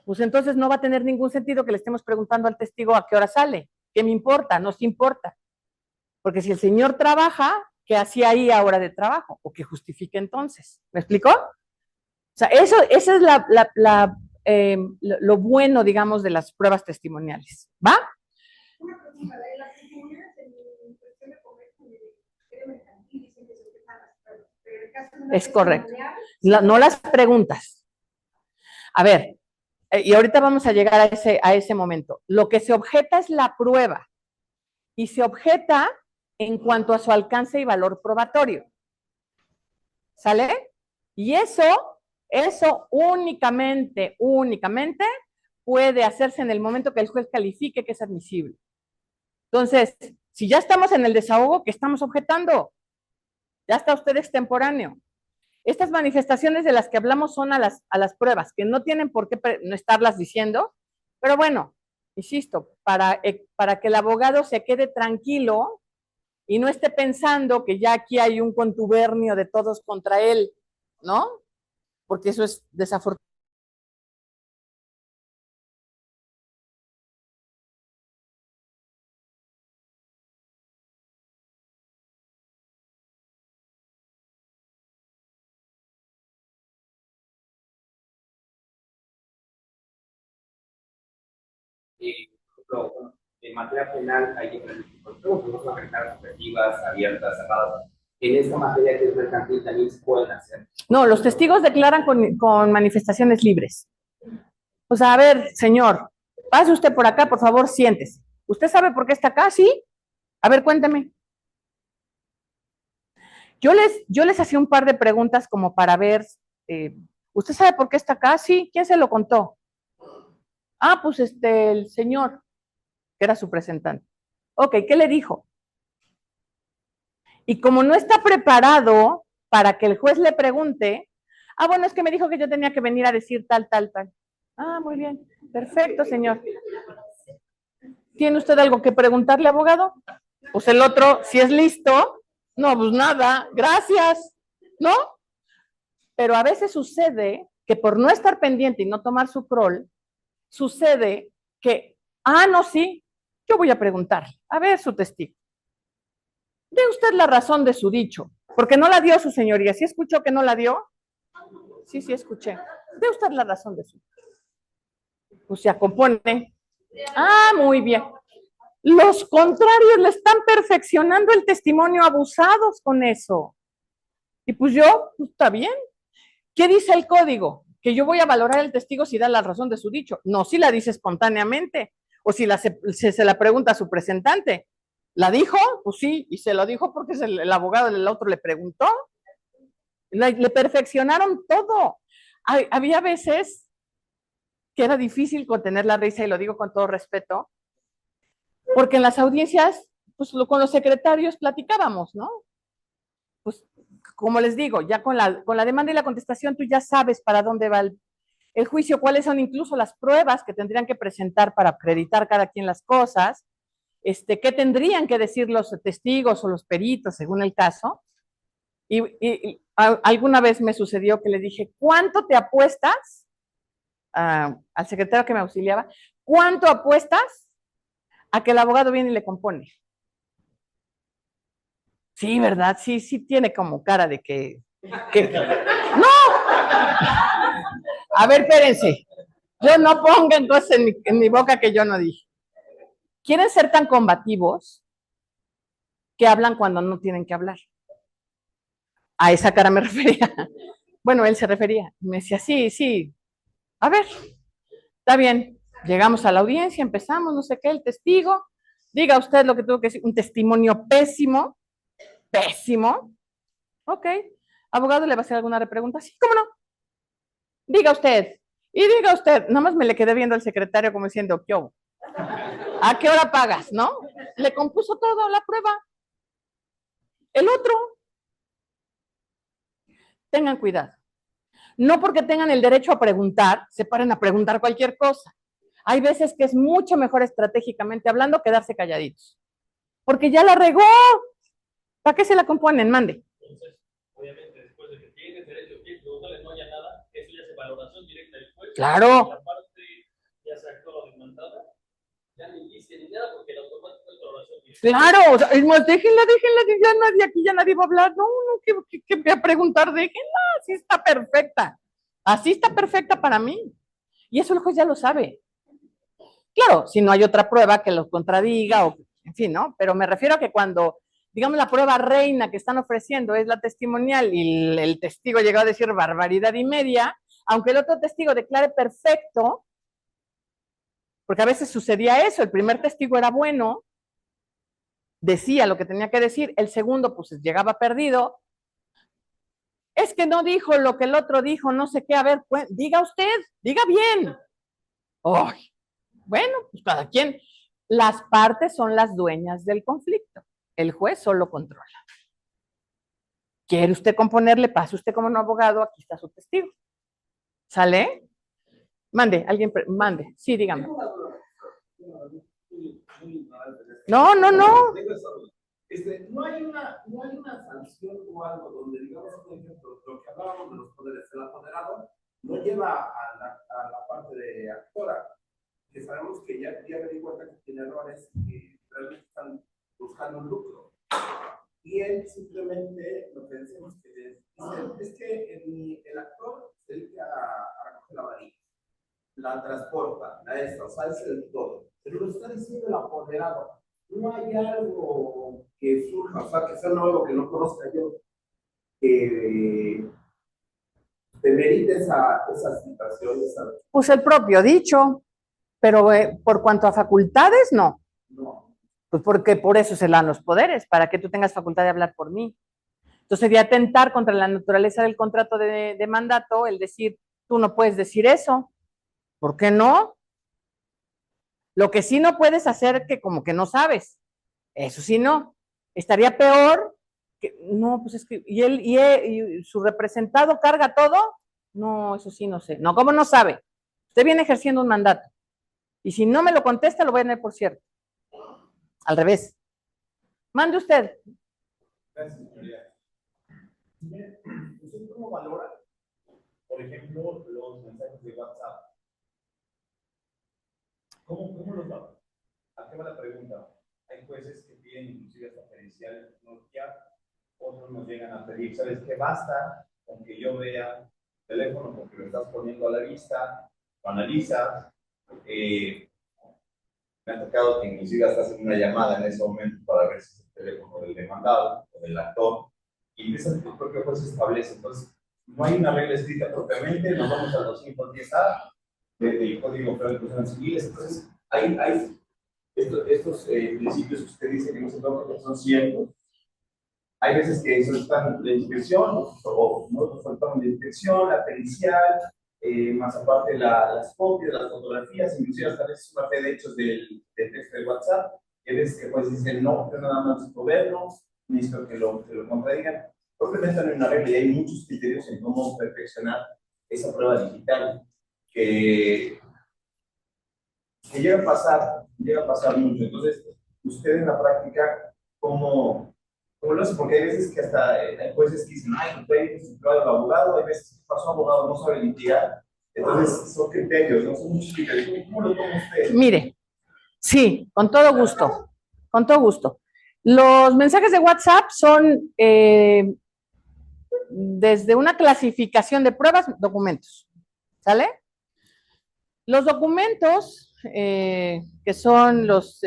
pues entonces no va a tener ningún sentido que le estemos preguntando al testigo a qué hora sale. ¿Qué me importa? No se importa. Porque si el señor trabaja, ¿qué hacía ahí a hora de trabajo? ¿O qué justifica entonces? ¿Me explicó? O sea, eso es lo bueno, digamos, de las pruebas testimoniales. ¿Va? Una pregunta, de las testimoniales en cuestión de comercio y mercantil dicen que se objetan las pruebas, pero en el caso de una es correcto. testimonial, No las preguntas. A ver, y ahorita vamos a llegar a ese momento. Lo que se objeta es la prueba y se objeta en cuanto a su alcance y valor probatorio. ¿Sale? Y eso únicamente puede hacerse en el momento que el juez califique que es admisible. Entonces, si ya estamos en el desahogo, ¿qué estamos objetando? Ya está usted extemporáneo. Estas manifestaciones de las que hablamos son a las pruebas, que no tienen por qué no estarlas diciendo, pero bueno, insisto, para que el abogado se quede tranquilo y no esté pensando que ya aquí hay un contubernio de todos contra él, ¿no? Porque eso es desafortunado. por ejemplo, en materia penal hay diferentes tipos de preguntas, no penales objetivas, abiertas, cerradas. En esta materia que es mercantil también se pueden hacer. No, los testigos declaran con manifestaciones libres. O sea, a ver, señor, pase usted por acá, por favor, siéntese. ¿Usted sabe por qué está acá? ¿Sí? A ver, cuénteme. Yo les hacía un par de preguntas como para ver, ¿usted sabe por qué está acá? Sí, ¿quién se lo contó? Ah, pues el señor, que era su presentante. Ok, ¿qué le dijo? Y como no está preparado para que el juez le pregunte, ah, bueno, es que me dijo que yo tenía que venir a decir tal, tal, tal. Ah, muy bien, perfecto, señor. ¿Tiene usted algo que preguntarle, abogado? Pues el otro, si es listo, no, pues nada, gracias, ¿no? Pero a veces sucede que por no estar pendiente y no tomar su crawl, sucede que, ah, no, sí, yo voy a preguntar, a ver su testigo. Dé usted la razón de su dicho, porque no la dio su señoría. ¿Sí escuchó que no la dio? Sí, sí escuché. Dé usted la razón de su dicho. Pues se acompone. Ah, muy bien. Los contrarios le están perfeccionando el testimonio, abusados con eso. Y pues yo, pues está bien. ¿Qué dice el código? Que yo voy a valorar el testigo si da la razón de su dicho. No si la dice espontáneamente o si se la pregunta a su presentante. ¿La dijo? Pues sí, y se lo dijo porque el abogado del otro le preguntó. Le perfeccionaron todo. Había veces que era difícil contener la risa, y lo digo con todo respeto, porque en las audiencias, pues con los secretarios platicábamos, ¿no? Pues, como les digo, ya con la demanda y la contestación, tú ya sabes para dónde va el juicio, cuáles son incluso las pruebas que tendrían que presentar para acreditar cada quien las cosas, qué tendrían que decir los testigos o los peritos, según el caso. Y alguna vez me sucedió que le dije, ¿cuánto te apuestas? Al secretario que me auxiliaba, ¿cuánto apuestas a que el abogado viene y le compone? Sí, ¿verdad? Sí, sí tiene como cara de que ¡no! A ver, espérense. Yo no ponga entonces en mi boca que yo no dije. Quieren ser tan combativos que hablan cuando no tienen que hablar. A esa cara me refería. Bueno, él se refería. Me decía, sí, sí. A ver, está bien. Llegamos a la audiencia, empezamos, no sé qué, el testigo. Diga usted lo que tuvo que decir. Un testimonio pésimo. Pésimo. Ok. Abogado, ¿le va a hacer alguna repregunta? Sí, ¿cómo no? Diga usted. Y diga usted. Nada más me le quedé viendo al secretario como diciendo, ¿qué hubo? ¿A qué hora pagas? ¿No? Le compuso todo la prueba. El otro. Tengan cuidado. No porque tengan el derecho a preguntar, se paren a preguntar cualquier cosa. Hay veces que es mucho mejor estratégicamente hablando quedarse calladitos. Porque ya la regó. ¿Para qué se la componen? Mande. Entonces, obviamente, después de que tienes derecho a que no haya nada, eso ya es valoración directa del juez. Claro. Y aparte, ya se actuó la demandada, ya ni dice ni nada porque la automática es valoración directa. Claro, o sea, es más, déjenla, ya nadie, aquí ya nadie va a hablar. No, ¿qué voy a preguntar? Déjenla, así está perfecta. Así está perfecta para mí. Y eso el juez ya lo sabe. Claro, si no hay otra prueba que lo contradiga, o en fin, ¿no? Pero me refiero a que cuando, digamos, la prueba reina que están ofreciendo es la testimonial y el testigo llegó a decir barbaridad y media, aunque el otro testigo declare perfecto, porque a veces sucedía eso, el primer testigo era bueno, decía lo que tenía que decir, el segundo pues llegaba perdido, es que no dijo lo que el otro dijo, no sé qué, a ver, pues, diga usted, diga bien. ¡Ay! Bueno, pues cada quien. Las partes son las dueñas del conflicto. El juez solo controla. ¿Quiere usted componerle? Pase usted como un abogado, aquí está su testigo. ¿Sale? Mande, alguien, mande. Sí, dígame. No, no, no. No hay una sanción o algo donde, digamos, por ejemplo, lo que hablábamos de los poderes, el apoderado no lleva a la parte de actora, que sabemos que ya me di cuenta que tiene errores y que realmente están buscando un lucro. Y él simplemente lo que decimos que dice, es que el actor se dedica a recoger la varilla, la transporta, o sea, es el todo. está diciendo el apoderado. No hay algo que surja, o sea, que sea nuevo, que no conozca yo, que demerite esa situación. Pues el propio dicho, pero por cuanto a facultades, no. No. Pues porque por eso se le dan los poderes, para que tú tengas facultad de hablar por mí. Entonces sería atentar contra la naturaleza del contrato de mandato el decir, tú no puedes decir eso. ¿Por qué no? Lo que sí no puedes hacer que como que no sabes. Eso sí no. Estaría peor que, no, pues es que, y su representado carga todo. No, eso sí no sé. No, ¿cómo no sabe? Usted viene ejerciendo un mandato. Y si no me lo contesta, lo voy a tener por cierto. Al revés. Mande usted. Gracias, señoría. ¿Usted cómo valora, por ejemplo, los mensajes de WhatsApp? ¿Cómo los valora? ¿A qué va la pregunta? Hay jueces que piden inclusive hasta pericial notiar, otros nos llegan a pedir, ¿sabes qué? Basta con que yo vea el teléfono porque lo estás poniendo a la vista, lo analizas. Me ha tocado que inclusive hasta hacen una llamada en ese momento para ver si es el teléfono del demandado o del actor, y eso el propio juez establece. Entonces, no hay una regla escrita propiamente, nos vamos al 210A del Código Federal de Personas Civiles. Entonces, hay estos principios que usted dice que no se tocan, que son ciertos. Hay veces que solicitan la inspección, o nosotros solicitamos la inspección, la pericial, más aparte las copias, las fotografías, inclusive hasta veces una fe de hechos del texto de WhatsApp, que ves que pues dicen, no, yo nada más necesito verlo, necesito que lo contradigan. Probablemente no hay una regla y hay muchos criterios en cómo perfeccionar esa prueba digital, que llega a pasar mucho. Entonces, usted en la práctica, ¿cómo lo hace? Porque hay veces que hasta hay jueces que dicen, ay, usted es el abogado, hay veces que pasó abogado, no sabe litigar. Entonces, son criterios, no son muchos criterios. ¿Cómo lo toma usted? Mire, sí, con todo gusto, con todo gusto. Los mensajes de WhatsApp son desde una clasificación de pruebas, documentos, ¿sale? Los documentos, que son los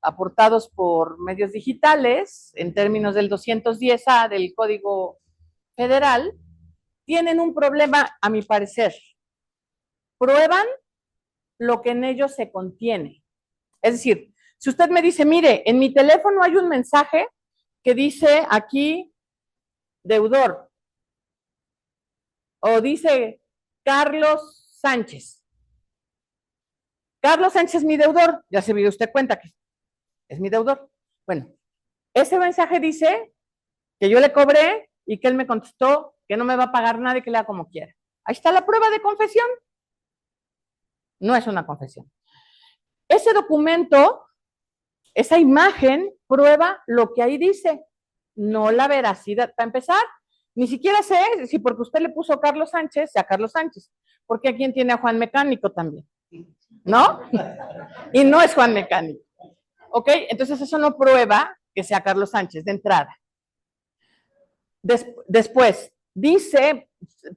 aportados por medios digitales, en términos del 210A del Código Federal, tienen un problema, a mi parecer. Prueban lo que en ellos se contiene. Es decir, si usted me dice, mire, en mi teléfono hay un mensaje que dice aquí, deudor, o dice Carlos Sánchez. Carlos Sánchez es mi deudor, ya se dio usted cuenta que es mi deudor. Bueno, ese mensaje dice que yo le cobré y que él me contestó que no me va a pagar nada y que le haga como quiera. Ahí está la prueba de confesión. No es una confesión. Ese documento, esa imagen, prueba lo que ahí dice, no la veracidad. Para empezar, ni siquiera sé si porque usted le puso Carlos Sánchez, sea Carlos Sánchez, porque a quien tiene a Juan Mecánico también, ¿no? Y no es Juan Mecánico. ¿Ok? Entonces eso no prueba que sea Carlos Sánchez de entrada. Después, dice,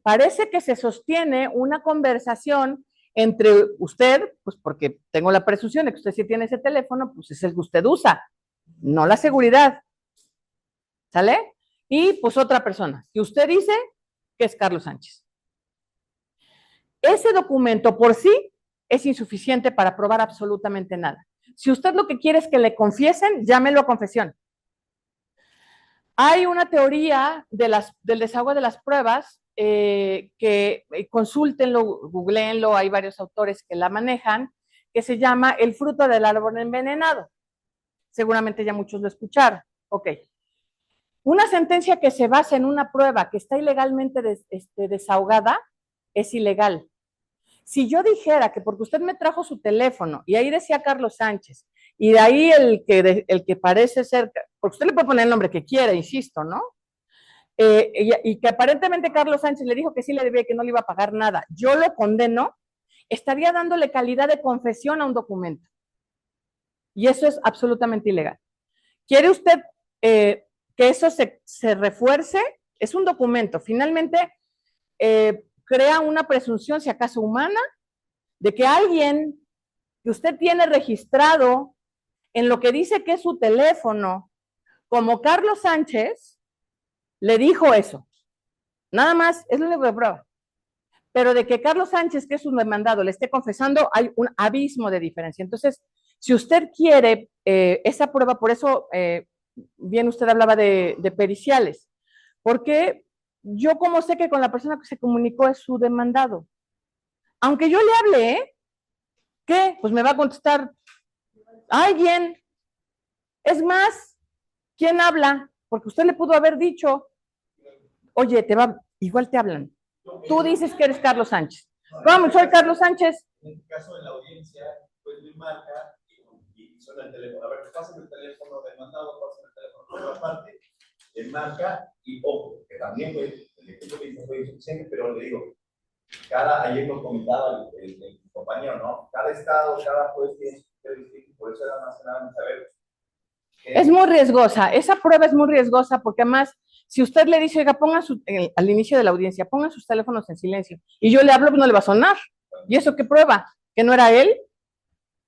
parece que se sostiene una conversación entre usted, pues porque tengo la presunción de que usted sí tiene ese teléfono, pues es el que usted usa, no la seguridad. ¿Sale? Y pues otra persona, que usted dice que es Carlos Sánchez. Ese documento por sí es insuficiente para probar absolutamente nada. Si usted lo que quiere es que le confiesen, llámelo a confesión. Hay una teoría del desahogo de las pruebas que consúltenlo, googleenlo, hay varios autores que la manejan, que se llama el fruto del árbol envenenado. Seguramente ya muchos lo escucharon. Ok. Una sentencia que se basa en una prueba que está ilegalmente desahogada es ilegal. Si yo dijera que porque usted me trajo su teléfono y ahí decía Carlos Sánchez, y de ahí el que parece ser, porque usted le puede poner el nombre que quiera, insisto, ¿no? Y que aparentemente Carlos Sánchez le dijo que sí le debía y que no le iba a pagar nada, yo lo condeno, estaría dándole calidad de confesión a un documento. Y eso es absolutamente ilegal. ¿Quiere usted que eso se refuerce? Es un documento. Finalmente, crea una presunción, si acaso humana, de que alguien que usted tiene registrado en lo que dice que es su teléfono, como Carlos Sánchez, le dijo eso. Nada más, es lo único que prueba. Pero de que Carlos Sánchez, que es un demandado, le esté confesando, hay un abismo de diferencia. Entonces, si usted quiere esa prueba, por eso bien usted hablaba de periciales, porque yo como sé que con la persona que se comunicó es su demandado, aunque yo le hable, ¿qué? Pues me va a contestar alguien. Es más, ¿quién habla? Porque usted le pudo haber dicho, oye, igual te hablan. Tú dices que eres Carlos Sánchez. Vamos, soy Carlos Sánchez. En este caso, en la audiencia, pues me marca y suena el teléfono. A ver, pasen el teléfono demandado, pasen el teléfono por otra parte, le marca y ojo, que también el equipo que dice fue insuficiente, pero le digo, ayer nos comentaba el compañero, ¿no? Cada estado, cada juez tiene su criterio distinto, por eso era más que nada saber. Es muy riesgosa, esa prueba es muy riesgosa porque además, si usted le dice, oiga, pongan al inicio de la audiencia, pongan sus teléfonos en silencio, y yo le hablo, pues no le va a sonar. ¿Y eso qué prueba? ¿Que no era él?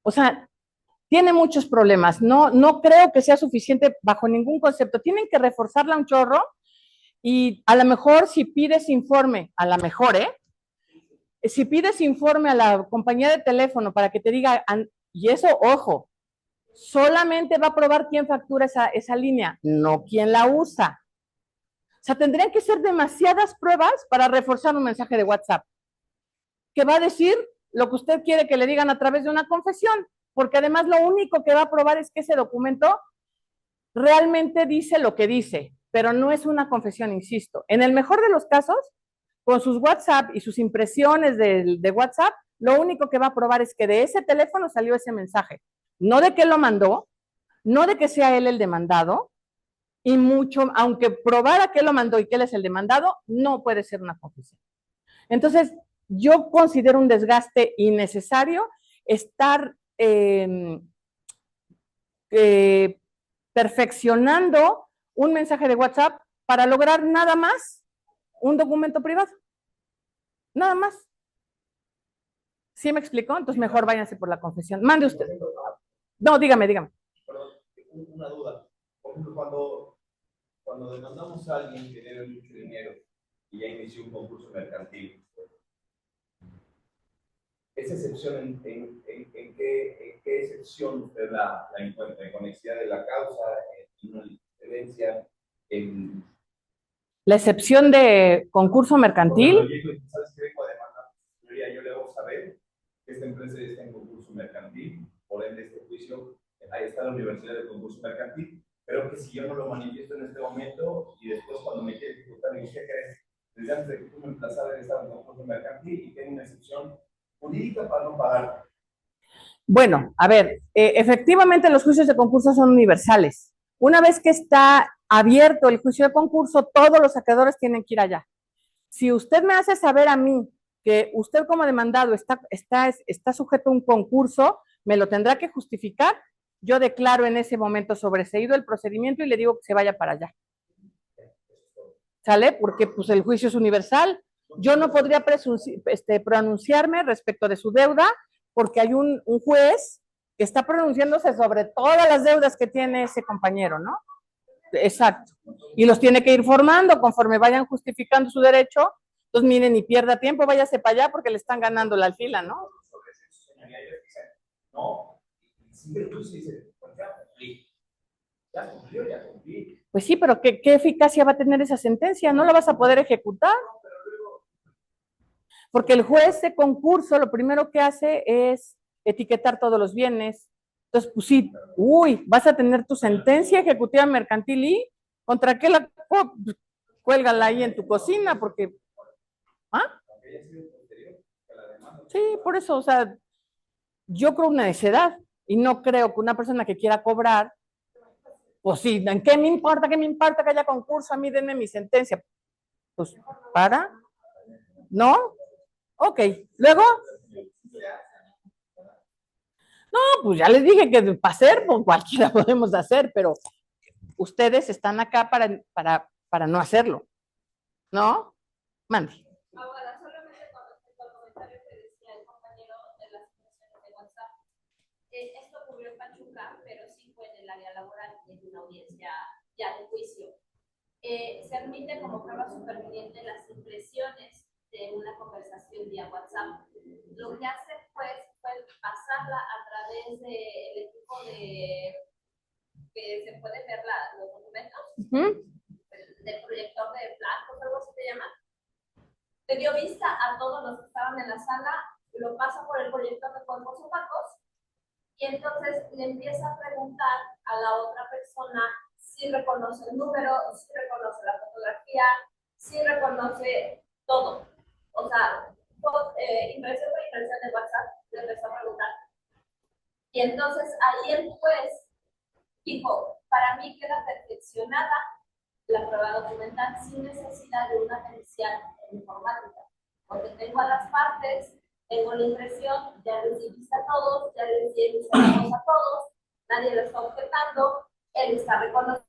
O sea, tiene muchos problemas. No creo que sea suficiente bajo ningún concepto. Tienen que reforzarla un chorro y a lo mejor si pides informe, a lo mejor, si pides informe a la compañía de teléfono para que te diga, y eso, ojo, solamente va a probar quién factura esa línea, no quién la usa. O sea, tendrían que ser demasiadas pruebas para reforzar un mensaje de WhatsApp, que va a decir lo que usted quiere que le digan a través de una confesión, porque además lo único que va a probar es que ese documento realmente dice lo que dice, pero no es una confesión, insisto. En el mejor de los casos, con sus WhatsApp y sus impresiones de WhatsApp, lo único que va a probar es que de ese teléfono salió ese mensaje, no de que lo mandó, no de que sea él el demandado, y mucho, aunque probara que lo mandó y que él es el demandado, no puede ser una confesión. Entonces, yo considero un desgaste innecesario estar perfeccionando un mensaje de WhatsApp para lograr nada más un documento privado. Nada más. ¿Sí me explicó? Entonces mejor váyanse por la confesión. Mande usted. No, dígame. Perdón, una duda. Por ejemplo, cuando demandamos a alguien que debe mucho dinero y ya inició un concurso mercantil, ¿esa excepción en qué excepción usted la encuentra? ¿En conexidad de la causa? ¿En una diferencia? La excepción de concurso mercantil. ¿Sabes qué vengo a demandar? Yo le hago saber que esta empresa está en concurso mercantil, por ende este juicio, ahí está la universidad del concurso mercantil, pero que si yo no lo manifiesto en este momento y después cuando me quiere ejecutar, me dice que desde antes de que tú me emplazaras estaba en concurso mercantil y tengo una excepción jurídica para no pagar. Bueno, a ver, efectivamente los juicios de concurso son universales. Una vez que está abierto el juicio de concurso, todos los acreedores tienen que ir allá. Si usted me hace saber a mí que usted como demandado está sujeto a un concurso, me lo tendrá que justificar. Yo declaro en ese momento sobreseído el procedimiento y le digo que se vaya para allá. ¿Sale? Porque pues el juicio es universal. Yo no podría pronunciarme respecto de su deuda porque hay un juez que está pronunciándose sobre todas las deudas que tiene ese compañero, ¿no? Exacto. Y los tiene que ir formando conforme vayan justificando su derecho. Entonces, miren, ni pierda tiempo, váyase para allá porque le están ganando la alfila, ¿no? No, siempre tú dices, ya cumplí. Pues sí, pero ¿qué eficacia va a tener esa sentencia? No la vas a poder ejecutar. Porque el juez de concurso lo primero que hace es etiquetar todos los bienes. Entonces, pues sí, vas a tener tu sentencia ejecutiva mercantil y ¿contra qué la cuélgala ahí en tu cocina? Porque, sí, por eso, o sea, yo creo una necedad y no creo que una persona que quiera cobrar, pues sí, ¿en qué me importa que haya concurso? A mí denme mi sentencia. Pues, ¿no? Ok, luego. No, pues ya les dije que para hacer, pues cualquiera podemos hacer, pero ustedes están acá para no hacerlo, ¿no? Mande. Ahora, solamente con respecto al comentario que decía el compañero de las situaciones de WhatsApp, audiencia ya de juicio. Se admite como prueba superviniente las impresiones de una conversación vía WhatsApp. Lo que hace pues fue pasarla a través del equipo de que se puede ver los documentos, del proyector de blancos, algo así se llama. Le dio vista a todos los que estaban en la sala, lo pasa por el proyector de cuerpos opacos y entonces le empieza a preguntar a la otra persona si reconoce el número, si reconoce la fotografía, si reconoce todo. O sea, impresión por impresión de WhatsApp, le empezó a preguntar. Y entonces ahí el juez dijo, para mí queda perfeccionada la prueba documental sin necesidad de una pericial en informática. Porque tengo a las partes, tengo la impresión, ya les di vista a todos, ya les di vista a todos, nadie lo está objetando, él está reconociendo.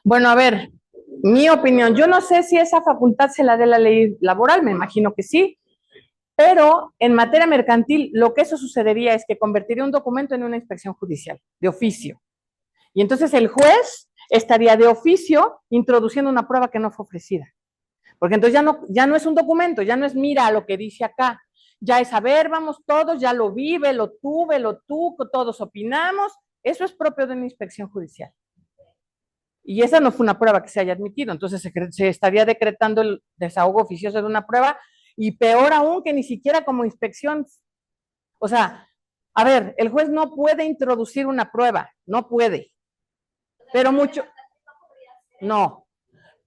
Bueno, a ver, mi opinión, yo no sé si esa facultad se la dé la ley laboral, me imagino que sí, pero en materia mercantil lo que eso sucedería es que convertiría un documento en una inspección judicial, de oficio. Y entonces el juez estaría de oficio introduciendo una prueba que no fue ofrecida. Porque entonces ya no es un documento, ya no es mira lo que dice acá, ya es a ver, vamos todos, ya lo vi, lo tuve, lo tú, todos opinamos, eso es propio de una inspección judicial. Y esa no fue una prueba que se haya admitido, entonces se estaría decretando el desahogo oficioso de una prueba, y peor aún que ni siquiera como inspección. O sea, a ver, el juez no puede introducir una prueba, no puede, pero mucho, no,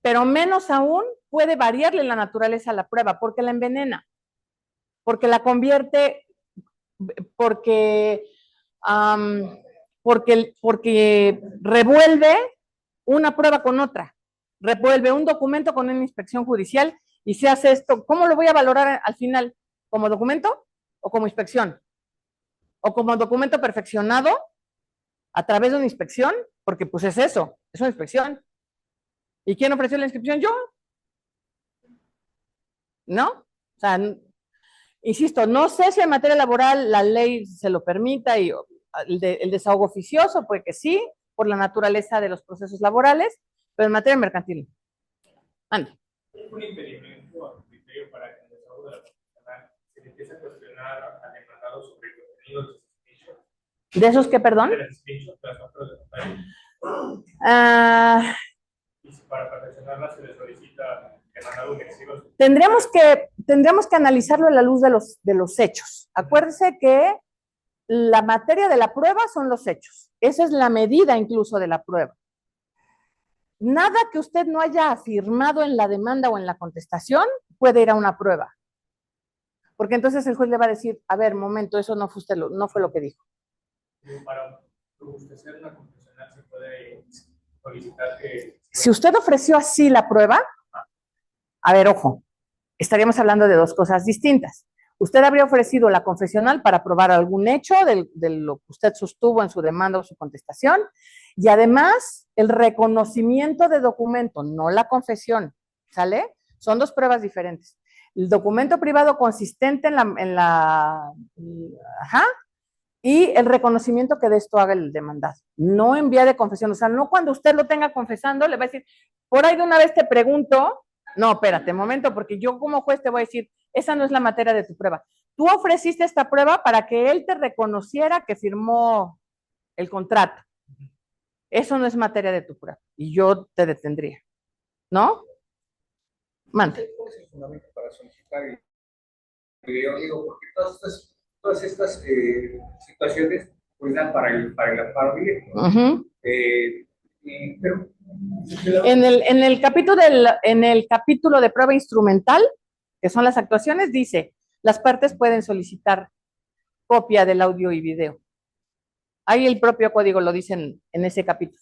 pero menos aún puede variarle la naturaleza a la prueba, porque la envenena, porque la convierte, porque revuelve una prueba con otra, revuelve un documento con una inspección judicial y se hace esto. ¿Cómo lo voy a valorar al final? ¿Como documento o como inspección? ¿O como documento perfeccionado a través de una inspección? Porque pues es eso, es una inspección. ¿Y quién ofreció la inscripción? Yo. ¿No? O sea, insisto, no sé si en materia laboral la ley se lo permita y el desahogo oficioso, puede que sí, por la naturaleza de los procesos laborales, pero en materia mercantil. Ande. Un impedimento al criterio para que el desahogo de la profesional se le empiece a cuestionar al demandado sobre el contenido de sus screenshots. ¿De esos qué, perdón? De las screenshots, de las capturas de pantalla. Y si para perfeccionarla se le solicita demandado un exijo. Tendríamos que analizarlo a la luz de los hechos. Acuérdese que la materia de la prueba son los hechos. Esa es la medida incluso de la prueba. Nada que usted no haya afirmado en la demanda o en la contestación puede ir a una prueba. Porque entonces el juez le va a decir, a ver, momento, eso no fue lo que dijo. Para robustecer una confesional se puede solicitar que... Si usted ofreció así la prueba, a ver, ojo, estaríamos hablando de dos cosas distintas. Usted habría ofrecido la confesional para probar algún hecho de lo que usted sostuvo en su demanda o su contestación, y además el reconocimiento de documento, no la confesión, ¿sale? Son dos pruebas diferentes. El documento privado consistente y el reconocimiento que de esto haga el demandado, no en vía de confesión. O sea, no cuando usted lo tenga confesando, le va a decir, por ahí de una vez te pregunto, no, espérate, momento, porque yo como juez te voy a decir, esa no es la materia de tu prueba. Tú ofreciste esta prueba para que él te reconociera que firmó el contrato. Eso no es materia de tu prueba y yo te detendría, ¿no? Mande. ¿Cuál es el fundamento para solicitar el video? Digo, porque todas estas situaciones pues dan para el amparo directo. Pero en el capítulo de prueba instrumental, que son las actuaciones, dice, las partes pueden solicitar copia del audio y video. Ahí el propio código lo dice en ese capítulo.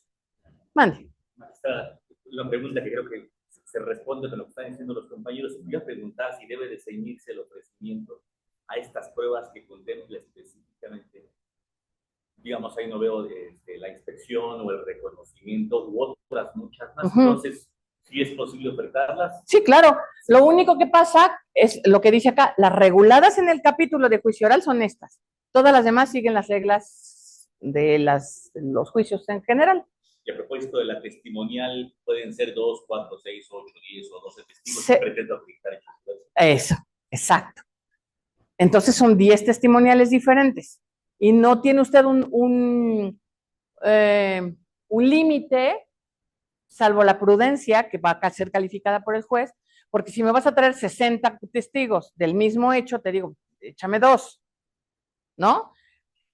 Mande. Magistrada, la pregunta que creo que se responde con lo que están diciendo los compañeros. Voy a preguntar si debe de ceñirse el ofrecimiento a estas pruebas que contempla específicamente. Digamos, ahí no veo la inspección o el reconocimiento u otras muchas más. Entonces, ¿sí es posible ofertarlas? Sí, claro. Lo único que pasa es lo que dice acá, las reguladas en el capítulo de juicio oral son estas. Todas las demás siguen las reglas los juicios en general. Y a propósito de la testimonial, pueden ser 2, 4, 6, 8, 10 o 12 testigos Sí. que pretendo aplicar hechos diversos. Eso, exacto. Entonces son 10 testimoniales diferentes. Y no tiene usted un límite, salvo la prudencia, que va a ser calificada por el juez, porque si me vas a traer 60 testigos del mismo hecho, te digo, échame 2, ¿no?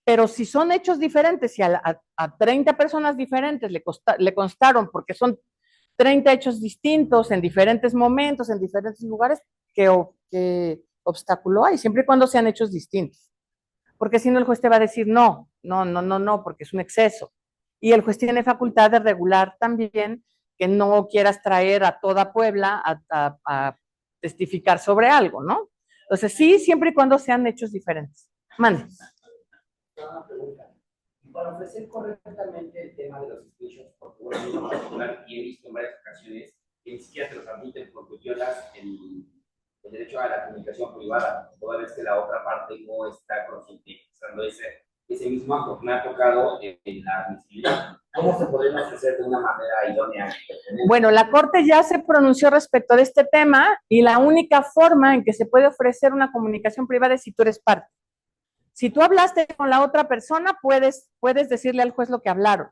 Pero si son hechos diferentes y a 30 personas diferentes le constaron, porque son 30 hechos distintos en diferentes momentos, en diferentes lugares, ¿qué obstáculo hay? Siempre y cuando sean hechos distintos. Porque si no, el juez te va a decir no, porque es un exceso. Y el juez tiene facultad de regular también que no quieras traer a toda Puebla a testificar sobre algo, ¿no? Entonces, sí, siempre y cuando sean hechos diferentes. Mande. Una pregunta. Para ofrecer correctamente el tema de los screenshots, porque bueno, yo en particular y he visto en varias ocasiones que ni siquiera te los admiten porque violas el derecho a la comunicación privada, toda vez que la otra parte no está concientizando ese mismo acto. Me ha tocado en la admisibilidad. ¿Cómo se podría ofrecer de una manera idónea? Bueno, la Corte ya se pronunció respecto de este tema y la única forma en que se puede ofrecer una comunicación privada es si tú eres parte. Si tú hablaste con la otra persona, puedes decirle al juez lo que hablaron.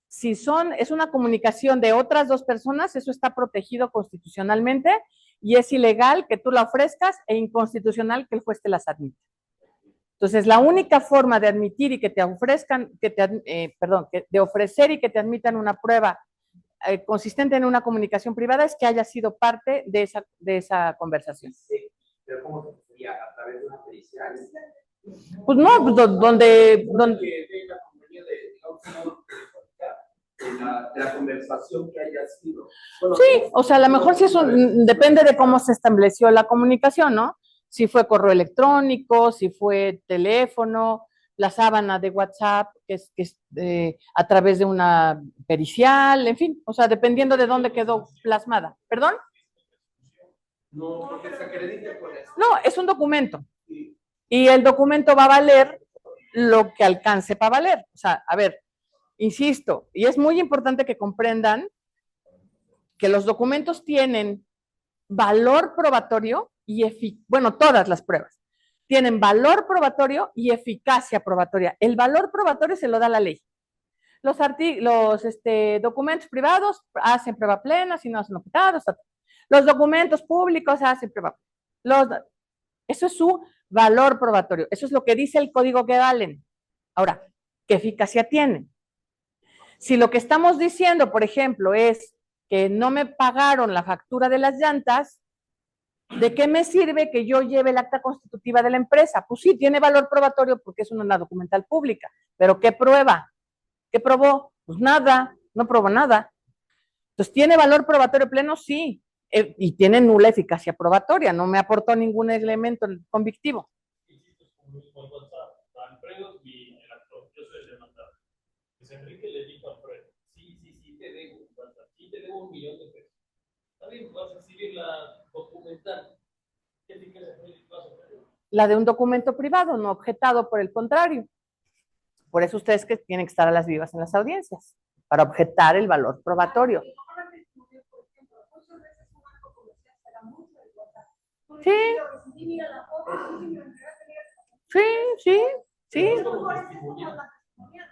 Si es una comunicación de otras 2 personas, eso está protegido constitucionalmente y es ilegal que tú la ofrezcas e inconstitucional que el juez te las admita. Entonces, la única forma de admitir y que te ofrezcan, de ofrecer y que te admitan una prueba consistente en una comunicación privada es que haya sido parte de esa conversación. Sí, pero ¿cómo sería? ¿A través de una pericial? Pues no, pues donde la compañía de la conversación que haya sido. Bueno, sí, o sea, a lo mejor si eso depende de cómo se estableció la comunicación, ¿no? Si fue correo electrónico, si fue teléfono, la sábana de WhatsApp, que es a través de una pericial, en fin, o sea, dependiendo de dónde quedó plasmada. ¿Perdón? no, porque se acredita con eso. No, es un documento. Y el documento va a valer lo que alcance para valer. O sea, a ver, insisto, y es muy importante que comprendan que los documentos tienen valor probatorio y bueno, todas las pruebas tienen valor probatorio y eficacia probatoria. El valor probatorio se lo da la ley. Los documentos privados hacen prueba plena, si no hacen objetado. Los documentos públicos hacen prueba plena. Eso es su valor probatorio. Eso es lo que dice el código que valen. Ahora, ¿qué eficacia tienen? Si lo que estamos diciendo, por ejemplo, es que no me pagaron la factura de las llantas, ¿de qué me sirve que yo lleve el acta constitutiva de la empresa? Pues sí, tiene valor probatorio porque es una documental pública, pero ¿qué prueba? ¿Qué probó? Pues nada, no probó nada. Entonces, ¿tiene valor probatorio pleno? Sí, y tiene nula eficacia probatoria, no me aportó ningún elemento convictivo. Alfredo y el actor, yo soy el demandado. Pues Enrique le dijo a Alfredo, sí, te debo, sí te debo 1 millón de pesos. Está bien, vas a recibir la documental. ¿Qué eficacia vas a hacer? La de un documento privado, no objetado, por el contrario. Por eso ustedes que tienen que estar a las vivas en las audiencias, para objetar el valor probatorio. Sí.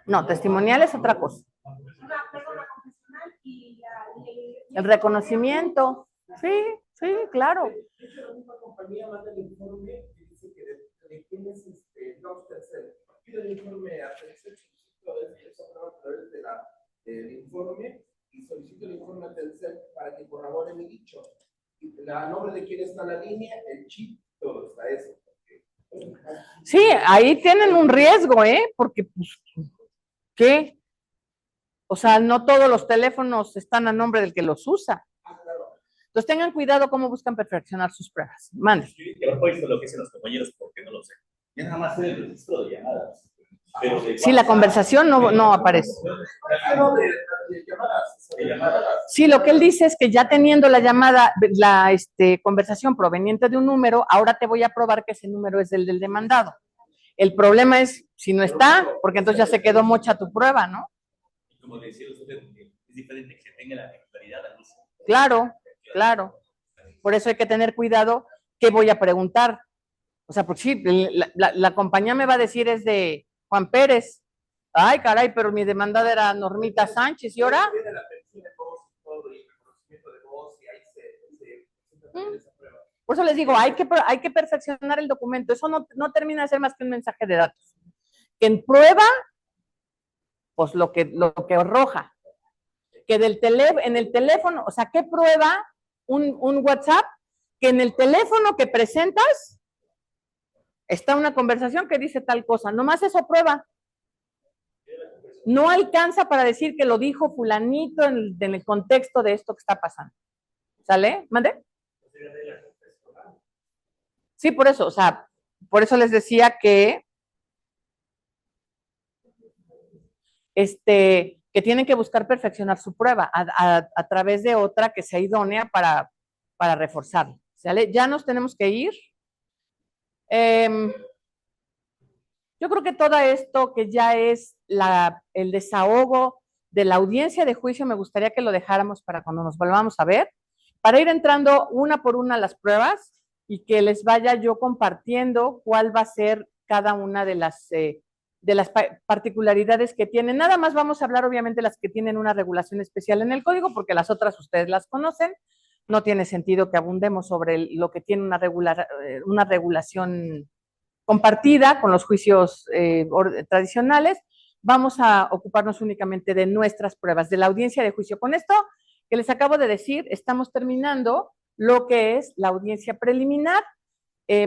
No, testimonial es otra cosa. El reconocimiento, sí, claro. La compañía manda el informe que dice que de quién es Telcel. Pido el informe a Telcel, solicito esa prueba a través del informe y solicito el informe a Telcel para que corrobore mi dicho. A nombre de quién está la línea, el chip, todo está eso. Sí, ahí tienen un riesgo, porque, pues, ¿qué? O sea, no todos los teléfonos están a nombre del que los usa. Entonces tengan cuidado cómo buscan perfeccionar sus pruebas. Mande. Yo no he lo que dicen los compañeros porque no lo sé. Ya nada más en el registro de llamadas. Pero Sí, la conversación no aparece. Sí, lo que él dice es que ya teniendo la llamada, conversación proveniente de un número, ahora te voy a probar que ese número es el del demandado. El problema es si no está, porque entonces ya se quedó mocha tu prueba, ¿no? Y como decía usted, es diferente que se tenga la titularidad al mismo. Claro, claro. Por eso hay que tener cuidado qué voy a preguntar. O sea, porque sí, la compañía me va a decir es de Juan Pérez. Ay, caray, pero mi demandada era Normita Sánchez, ¿y ahora? Por eso les digo, hay que perfeccionar el documento. Eso no termina de ser más que un mensaje de datos. Que en prueba, pues lo que arroja. Que en el teléfono, o sea, ¿qué prueba un WhatsApp? Que en el teléfono que presentas está una conversación que dice tal cosa. Nomás eso prueba. No alcanza para decir que lo dijo fulanito en el contexto de esto que está pasando. ¿Sale? ¿Mande? Sí, por eso, o sea, por eso les decía que que tienen que buscar perfeccionar su prueba a través de otra que sea idónea para reforzarla. ¿Sale? Ya nos tenemos que ir. Yo creo que todo esto que ya es el desahogo de la audiencia de juicio, me gustaría que lo dejáramos para cuando nos volvamos a ver, para ir entrando una por una a las pruebas y que les vaya yo compartiendo cuál va a ser cada una de las particularidades que tienen. Nada más vamos a hablar, obviamente, las que tienen una regulación especial en el código, porque las otras ustedes las conocen. No tiene sentido que abundemos sobre lo que tiene una regulación compartida con los juicios tradicionales. Vamos a ocuparnos únicamente de nuestras pruebas, de la audiencia de juicio. Con esto que les acabo de decir, estamos terminando lo que es la audiencia preliminar.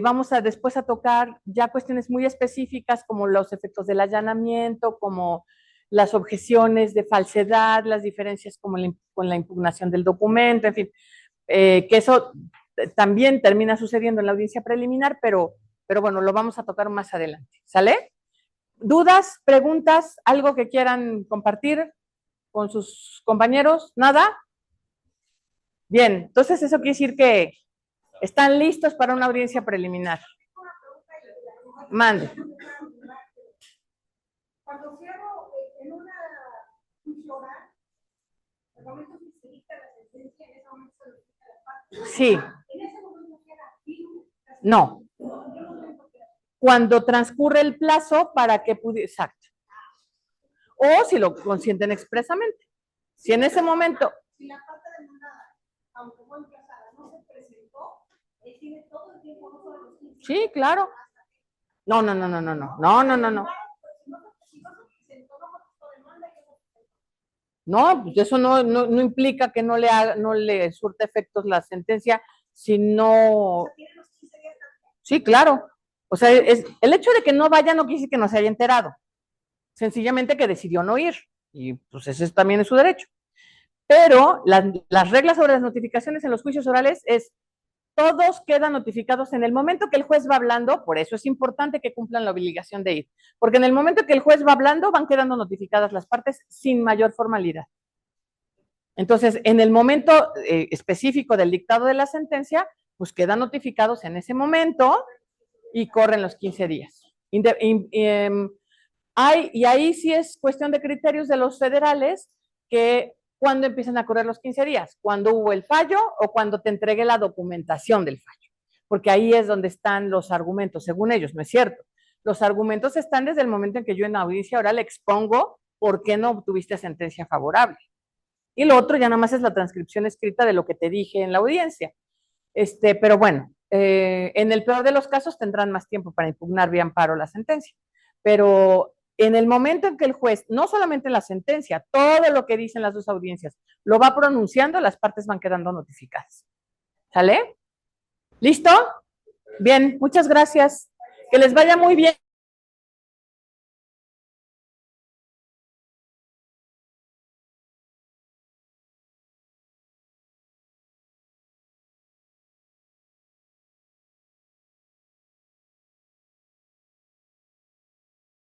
Vamos después a tocar ya cuestiones muy específicas como los efectos del allanamiento, como las objeciones de falsedad, las diferencias con la impugnación del documento, en fin, que eso también termina sucediendo en la audiencia preliminar, pero bueno, lo vamos a tocar más adelante. ¿Sale? ¿Dudas, preguntas, algo que quieran compartir con sus compañeros? ¿Nada? Bien, entonces eso quiere decir que están listos para una audiencia preliminar. Mande. Cuando cierro en una juicio oral, el momento que se dicta la sentencia, en ese momento se dicta la parte. Sí. En ese momento queda firme. No. Cuando transcurre el plazo para que pudiera, exacto. O si lo consienten expresamente. Si en ese momento. Si la parte demandada, aunque fue emplazada, no se presentó, él tiene todo el tiempo, no solo los 15. Sí, claro. No. No, pues eso no implica que no le surta efectos la sentencia, sino. Sí, claro. O sea, el hecho de que no vaya no quiere decir que no se haya enterado. Sencillamente que decidió no ir. Y pues ese también es su derecho. Pero las reglas sobre las notificaciones en los juicios orales es todos quedan notificados en el momento que el juez va hablando, por eso es importante que cumplan la obligación de ir, porque en el momento que el juez va hablando van quedando notificadas las partes sin mayor formalidad. Entonces, en el momento específico del dictado de la sentencia, pues quedan notificados en ese momento y corren los 15 días. Y ahí sí es cuestión de criterios de los federales que ¿cuándo empiezan a correr los 15 días? ¿Cuándo hubo el fallo o cuando te entregue la documentación del fallo? Porque ahí es donde están los argumentos, según ellos, ¿no es cierto? Los argumentos están desde el momento en que yo en la audiencia oral expongo por qué no obtuviste sentencia favorable. Y lo otro ya nada más es la transcripción escrita de lo que te dije en la audiencia. Pero bueno, en el peor de los casos tendrán más tiempo para impugnar vía amparo la sentencia. Pero en el momento en que el juez, no solamente la sentencia, todo lo que dicen las dos audiencias, lo va pronunciando, las partes van quedando notificadas. ¿Sale? ¿Listo? Bien, muchas gracias. Que les vaya muy bien.